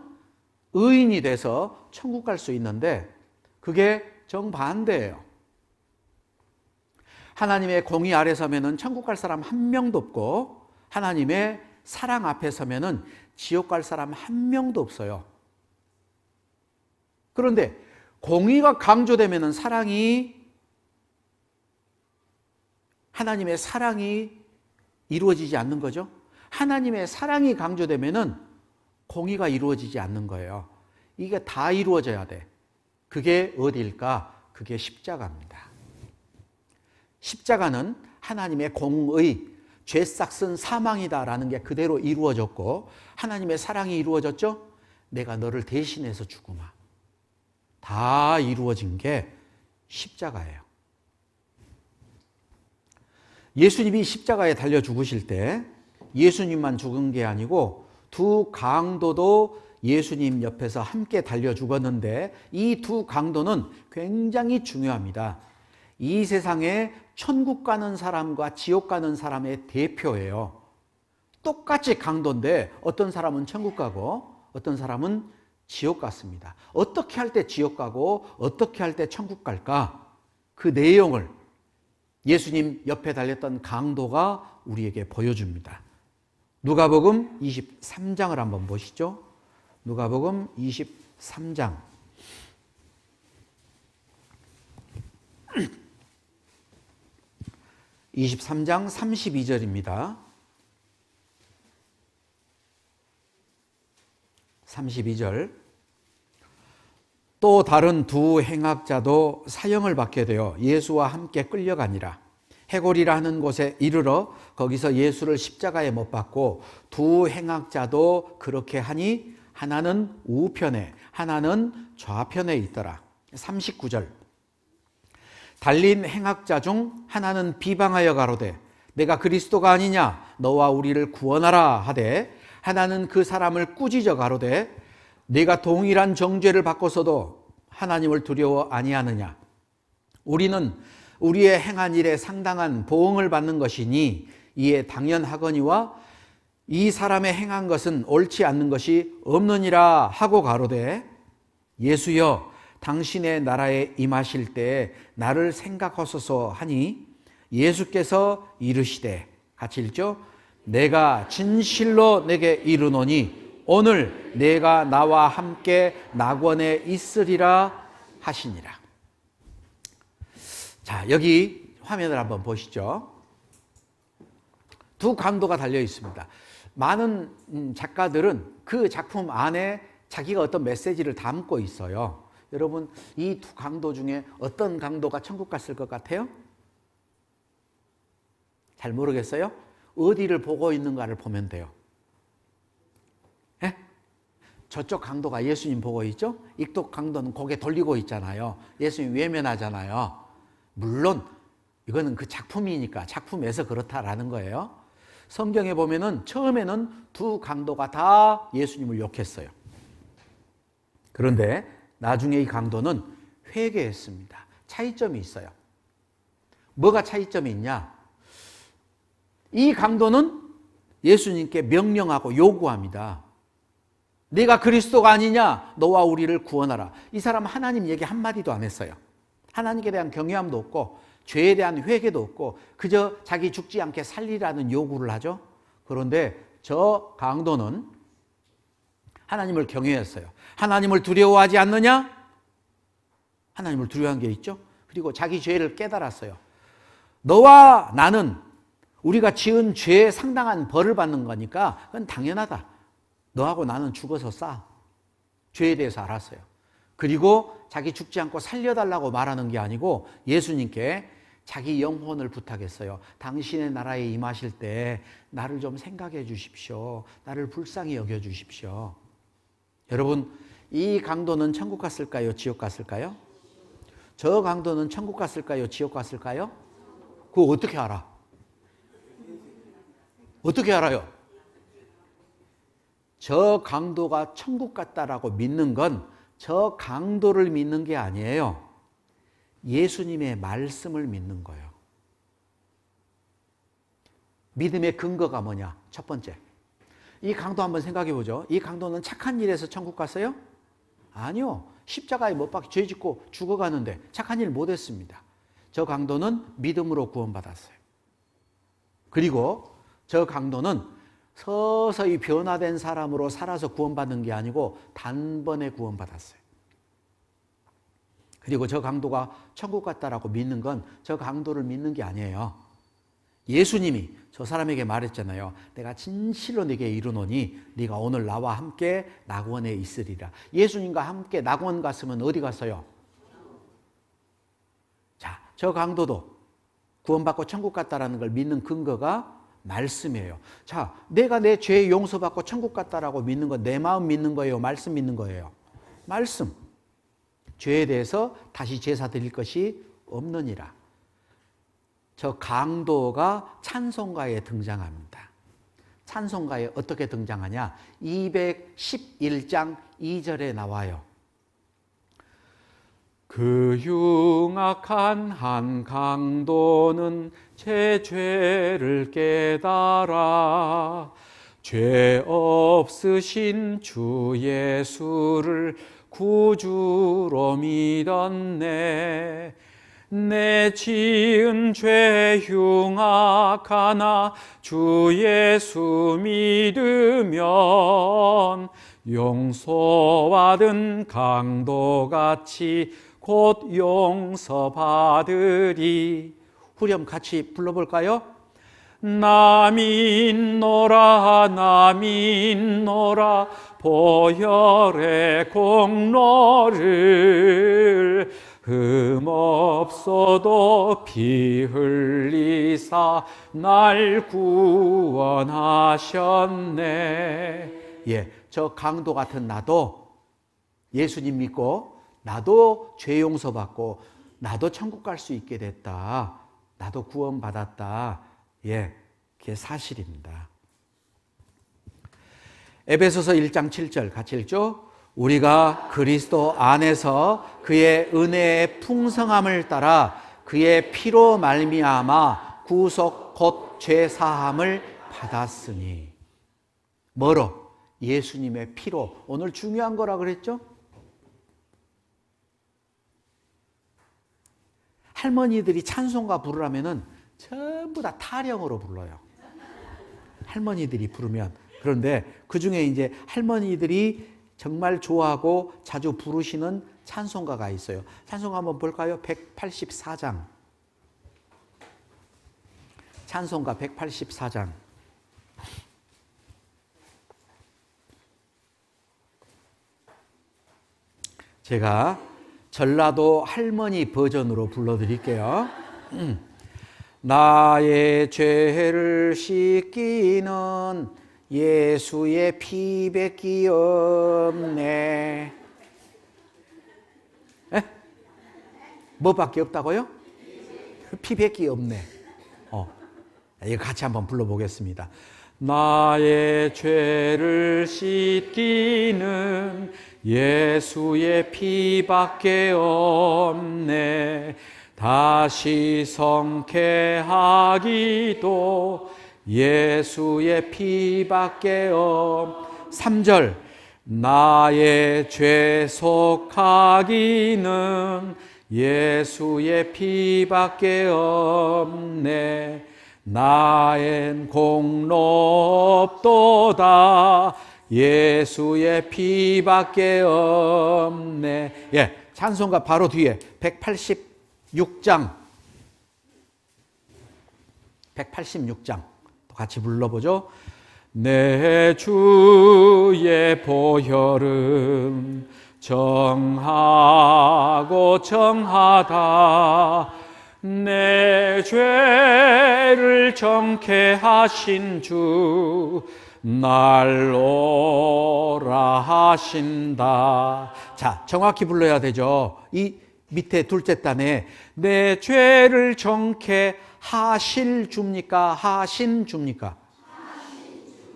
의인이 돼서 천국 갈 수 있는데 그게 정반대예요. 하나님의 공의 아래 서면은 천국 갈 사람 한 명도 없고 하나님의 사랑 앞에 서면은 지옥 갈 사람 한 명도 없어요. 그런데 공의가 강조되면은 하나님의 사랑이 이루어지지 않는 거죠. 하나님의 사랑이 강조되면은 공의가 이루어지지 않는 거예요. 이게 다 이루어져야 돼. 그게 어디일까? 그게 십자가입니다. 십자가는 하나님의 공의, 죄 싹슨 사망이다라는 게 그대로 이루어졌고 하나님의 사랑이 이루어졌죠? 내가 너를 대신해서 죽으마. 다 이루어진 게 십자가예요. 예수님이 십자가에 달려 죽으실 때 예수님만 죽은 게 아니고 두 강도도 예수님 옆에서 함께 달려 죽었는데 이 두 강도는 굉장히 중요합니다. 이 세상에 천국 가는 사람과 지옥 가는 사람의 대표예요. 똑같이 강도인데 어떤 사람은 천국 가고 어떤 사람은 지옥 갔습니다. 어떻게 할 때 지옥 가고 어떻게 할 때 천국 갈까? 그 내용을 예수님 옆에 달렸던 강도가 우리에게 보여줍니다. 누가복음 23장을 한번 보시죠. 누가복음 23장. (23장) 32절입니다. 32절. 또 다른 두 행악자도 사형을 받게 되어 예수와 함께 끌려가니라. 해골이라 하는 곳에 이르러 거기서 예수를 십자가에 못 박고 두 행악자도 그렇게 하니 하나는 우편에 하나는 좌편에 있더라. 39절. 달린 행악자 중 하나는 비방하여 가로되 내가 그리스도가 아니냐 너와 우리를 구원하라 하되 하나는 그 사람을 꾸짖어 가로되 내가 동일한 정죄를 받고서도 하나님을 두려워 아니하느냐. 우리는 우리의 행한 일에 상당한 보응을 받는 것이니 이에 당연하거니와 이 사람의 행한 것은 옳지 않는 것이 없느니라 하고 가로되 예수여 당신의 나라에 임하실 때에 나를 생각하소서 하니 예수께서 이르시되 같이 읽죠. 내가 진실로 내게 이르노니 오늘 내가 나와 함께 낙원에 있으리라 하시니라. 자, 여기 화면을 한번 보시죠. 두 강도가 달려 있습니다. 많은 작가들은 그 작품 안에 자기가 어떤 메시지를 담고 있어요. 여러분, 이 두 강도 중에 어떤 강도가 천국 갔을 것 같아요? 잘 모르겠어요? 어디를 보고 있는가를 보면 돼요. 예? 저쪽 강도가 예수님 보고 있죠? 이쪽 강도는 고개 돌리고 있잖아요. 예수님 외면하잖아요. 물론 이거는 그 작품이니까 작품에서 그렇다라는 거예요. 성경에 보면은 처음에는 두 강도가 다 예수님을 욕했어요. 그런데 나중에 이 강도는 회개했습니다. 차이점이 있어요. 뭐가 차이점이 있냐? 이 강도는 예수님께 명령하고 요구합니다. 네가 그리스도가 아니냐? 너와 우리를 구원하라. 이 사람 하나님 얘기 한마디도 안 했어요. 하나님께 대한 경외함도 없고 죄에 대한 회개도 없고 그저 자기 죽지 않게 살리라는 요구를 하죠. 그런데 저 강도는 하나님을 경외했어요. 하나님을 두려워하지 않느냐? 하나님을 두려워한 게 있죠. 그리고 자기 죄를 깨달았어요. 너와 나는 우리가 지은 죄에 상당한 벌을 받는 거니까 그건 당연하다. 너하고 나는 죽어서 싸. 죄에 대해서 알았어요. 그리고 자기 죽지 않고 살려달라고 말하는 게 아니고 예수님께 자기 영혼을 부탁했어요. 당신의 나라에 임하실 때 나를 좀 생각해 주십시오. 나를 불쌍히 여겨 주십시오. 여러분, 이 강도는 천국 갔을까요? 지옥 갔을까요? 저 강도는 천국 갔을까요? 지옥 갔을까요? 그거 어떻게 알아? 어떻게 알아요? 저 강도가 천국 갔다라고 믿는 건 저 강도를 믿는 게 아니에요. 예수님의 말씀을 믿는 거예요. 믿음의 근거가 뭐냐? 첫 번째. 이 강도 한번 생각해 보죠. 이 강도는 착한 일에서 천국 갔어요? 아니요. 십자가에 못 박혀 죄 짓고 죽어가는데 착한 일 못했습니다. 저 강도는 믿음으로 구원받았어요. 그리고 저 강도는 서서히 변화된 사람으로 살아서 구원받는 게 아니고 단번에 구원받았어요. 그리고 저 강도가 천국 갔다라고 믿는 건 저 강도를 믿는 게 아니에요. 예수님이 저 사람에게 말했잖아요. 내가 진실로 네게 이르노니 네가 오늘 나와 함께 낙원에 있으리라. 예수님과 함께 낙원 갔으면 어디 갔어요? 자, 저 강도도 구원받고 천국 갔다라는 걸 믿는 근거가 말씀이에요. 자, 내가 내 죄 용서받고 천국 갔다라고 믿는 건 내 마음 믿는 거예요? 말씀 믿는 거예요? 말씀. 죄에 대해서 다시 제사 드릴 것이 없느니라. 저 강도가 찬송가에 등장합니다. 찬송가에 어떻게 등장하냐? 211장 2절에 나와요. 그 흉악한 한 강도는 제 죄를 깨달아 죄 없으신 주 예수를 구주로 믿었네. 내 지은 죄 흉악하나 주 예수 믿으면 용서받은 강도같이 곧 용서받으리. 후렴 같이 불러볼까요? 나 믿노라 나 믿노라 보혈의 공로를 흠없어도 피 흘리사 날 구원하셨네. 예, 저 강도 같은 나도 예수님 믿고 나도 죄 용서받고 나도 천국 갈 수 있게 됐다. 나도 구원받았다. 예, 그게 사실입니다. 에베소서 1장 7절 같이 읽죠. 우리가 그리스도 안에서 그의 은혜의 풍성함을 따라 그의 피로 말미암아 구속 곧 죄사함을 받았으니. 뭐로? 예수님의 피로. 오늘 중요한 거라 그랬죠? 할머니들이 찬송가 부르라면은 전부 다 타령으로 불러요. 할머니들이 부르면. 그런데 그 중에 이제 할머니들이 정말 좋아하고 자주 부르시는 찬송가가 있어요. 찬송가 한번 볼까요? 184장. 찬송가 184장. 제가 전라도 할머니 버전으로 불러드릴게요. 나의 죄를 씻기는 예수의 피밖에 없네. 에? 뭐밖에 없다고요? 피밖에 없네. 이거 같이 한번 불러보겠습니다. 나의 죄를 씻기는 예수의 피밖에 없네. 다시 성케하기도 예수의 피밖에 3절 나의 죄 속하기는 예수의 피밖에 없네. 나엔 공로 없도다 예수의 피밖에 없네. 예, 찬송가 바로 뒤에 186장 또 같이 불러보죠. 내 주의 보혈은 정하고 정하다 내 죄를 정케 하신 주 날 오라 하신다. 자, 정확히 불러야 되죠. 이 밑에 둘째 단에 내 죄를 정케 하실 줍니까? 하신 줍니까?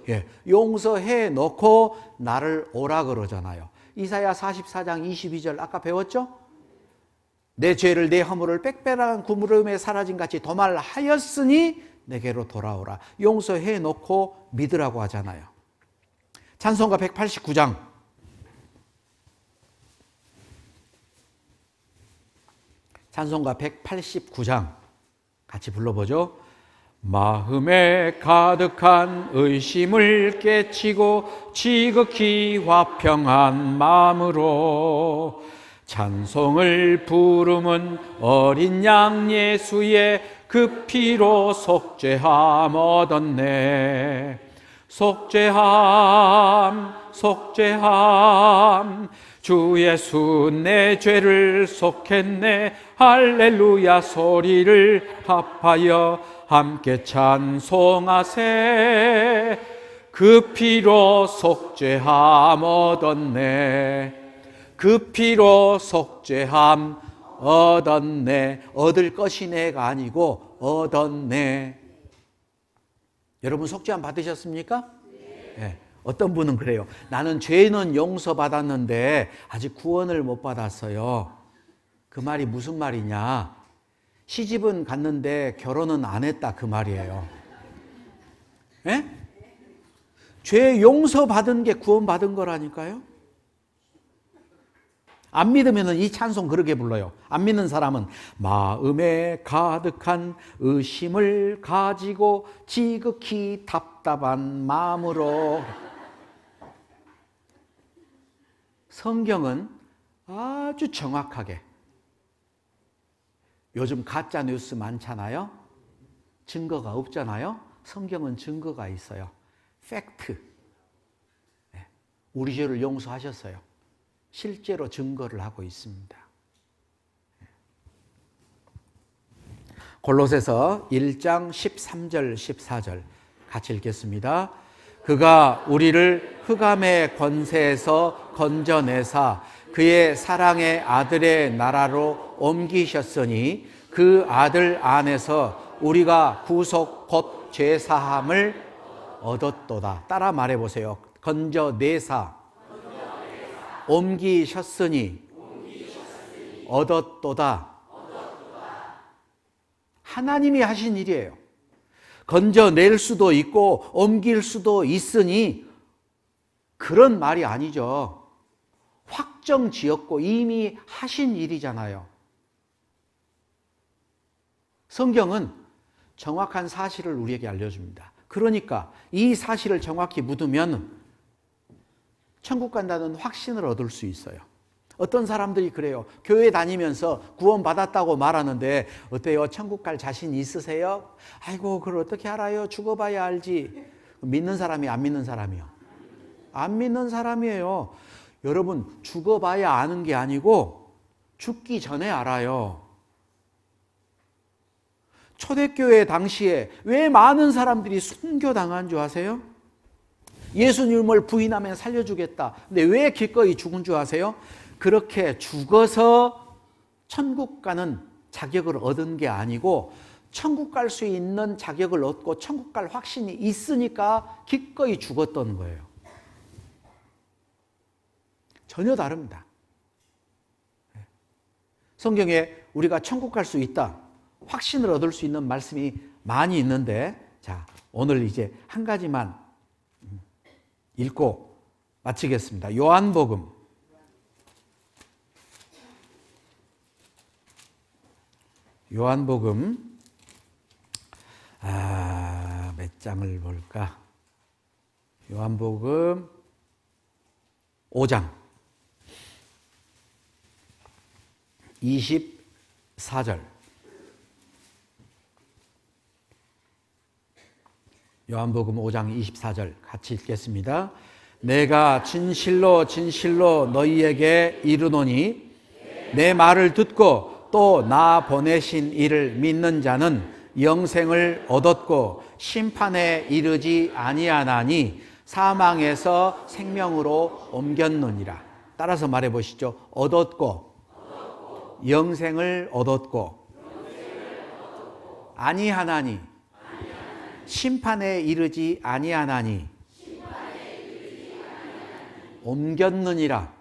예, 용서해 놓고 나를 오라 그러잖아요. 이사야 44장 22절 아까 배웠죠? 내 죄를 내 허물을 빽빽한 구름에 사라진 같이 도말하였으니 내게로 돌아오라. 용서해 놓고 믿으라고 하잖아요. 찬송가 189장 찬송가 189장 같이 불러보죠. 마음에 가득한 의심을 깨치고 지극히 화평한 마음으로 찬송을 부르면 어린 양 예수의 그 피로 속죄함 얻었네. 속죄함 주 예수 내 죄를 속했네. 할렐루야 소리를 합하여 함께 찬송하세. 그 피로 속죄함 얻었네. 그 피로 속죄함 얻었네. 얻을 것이네가 아니고 얻었네. 여러분 속죄함 받으셨습니까? 네. 어떤 분은 그래요. 나는 죄는 용서받았는데 아직 구원을 못 받았어요. 그 말이 무슨 말이냐? 시집은 갔는데 결혼은 안 했다 그 말이에요. 네? 죄 용서받은 게 구원받은 거라니까요. 안 믿으면 이 찬송 그렇게 불러요. 안 믿는 사람은 마음에 가득한 의심을 가지고 지극히 답답한 마음으로. 성경은 아주 정확하게, 요즘 가짜 뉴스 많잖아요. 증거가 없잖아요. 성경은 증거가 있어요. 팩트. 우리 죄를 용서하셨어요. 실제로 증거를 하고 있습니다. 골로새서 1장 13절 14절 같이 읽겠습니다. 그가 우리를 흑암의 권세에서 건져내사 그의 사랑의 아들의 나라로 옮기셨으니 그 아들 안에서 우리가 구속 곧 죄사함을 얻었도다. 따라 말해보세요. 건져내사 옮기셨으니 얻었도다. 하나님이 하신 일이에요. 건져낼 수도 있고 옮길 수도 있으니 그런 말이 아니죠. 확정 지었고 이미 하신 일이잖아요. 성경은 정확한 사실을 우리에게 알려줍니다. 그러니까 이 사실을 정확히 묻으면 천국 간다는 확신을 얻을 수 있어요. 어떤 사람들이 그래요. 교회 다니면서 구원받았다고 말하는데 어때요? 천국 갈 자신 있으세요? 아이고 그걸 어떻게 알아요? 죽어봐야 알지. 믿는 사람이 안 믿는 사람이요? 안 믿는 사람이에요. 여러분 죽어봐야 아는 게 아니고 죽기 전에 알아요. 초대교회 당시에 왜 많은 사람들이 순교당한 줄 아세요? 예수님을 부인하면 살려주겠다. 근데 왜 기꺼이 죽은 줄 아세요? 그렇게 죽어서 천국 가는 자격을 얻은 게 아니고 천국 갈 수 있는 자격을 얻고 천국 갈 확신이 있으니까 기꺼이 죽었던 거예요. 전혀 다릅니다. 성경에 우리가 천국 갈 수 있다, 확신을 얻을 수 있는 말씀이 많이 있는데, 자, 오늘 이제 한 가지만 읽고 마치겠습니다. 요한복음 '몇 장을 볼까? 요한복음 5장 24절. 요한복음 5장 24절 같이 읽겠습니다. 내가 진실로 진실로 너희에게 이르노니 내 말을 듣고 또 나 보내신 이를 믿는 자는 영생을 얻었고 심판에 이르지 아니하나니 사망에서 생명으로 옮겼느니라. 따라서 말해 보시죠. 얻었고 영생을 얻었고 아니하나니 심판에 이르지 아니하나니 옮겼느니라.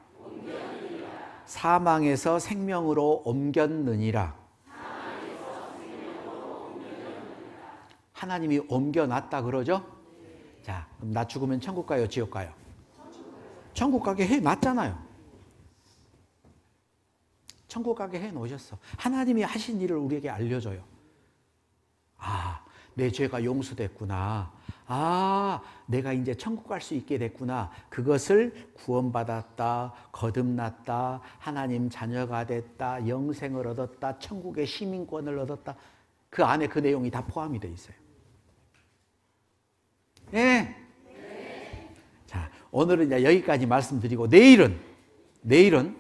사망에서 생명으로 옮겼느니라. 하나님이 옮겨놨다 그러죠? 자, 그럼 나 죽으면 천국 가요, 지옥 가요? 천국 가게 해놨잖아요. 천국 가게 해놓으셨어. 하나님이 하신 일을 우리에게 알려줘요. 아, 내 죄가 용서됐구나. 아, 내가 이제 천국 갈 수 있게 됐구나. 그것을 구원받았다, 거듭났다, 하나님 자녀가 됐다, 영생을 얻었다, 천국의 시민권을 얻었다. 그 안에 그 내용이 다 포함이 되어 있어요. 네. 자, 오늘은 이제 여기까지 말씀드리고 내일은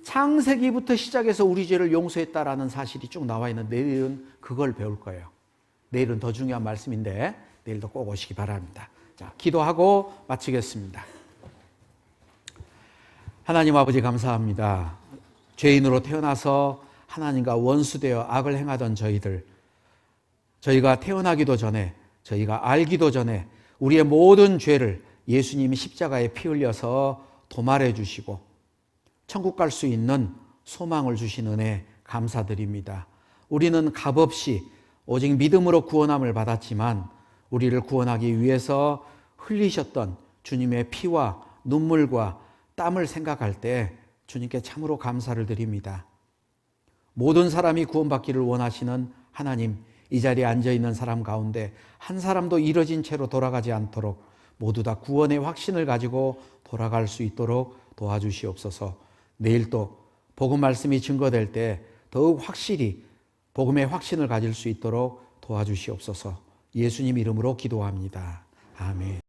창세기부터 시작해서 우리 죄를 용서했다라는 사실이 쭉 나와 있는 내일은 그걸 배울 거예요. 내일은 더 중요한 말씀인데 내일도 꼭 오시기 바랍니다. 자, 기도하고 마치겠습니다. 하나님 아버지 감사합니다. 죄인으로 태어나서 하나님과 원수되어 악을 행하던 저희가 태어나기도 전에, 저희가 알기도 전에 우리의 모든 죄를 예수님이 십자가에 피 흘려서 도말해 주시고 천국 갈 수 있는 소망을 주신 은혜 감사드립니다. 우리는 값없이 오직 믿음으로 구원함을 받았지만 우리를 구원하기 위해서 흘리셨던 주님의 피와 눈물과 땀을 생각할 때 주님께 참으로 감사를 드립니다. 모든 사람이 구원받기를 원하시는 하나님, 이 자리에 앉아있는 사람 가운데 한 사람도 이뤄진 채로 돌아가지 않도록 모두 다 구원의 확신을 가지고 돌아갈 수 있도록 도와주시옵소서. 내일 또 복음 말씀이 증거될 때 더욱 확실히 복음의 확신을 가질 수 있도록 도와주시옵소서. 예수님 이름으로 기도합니다. 아멘.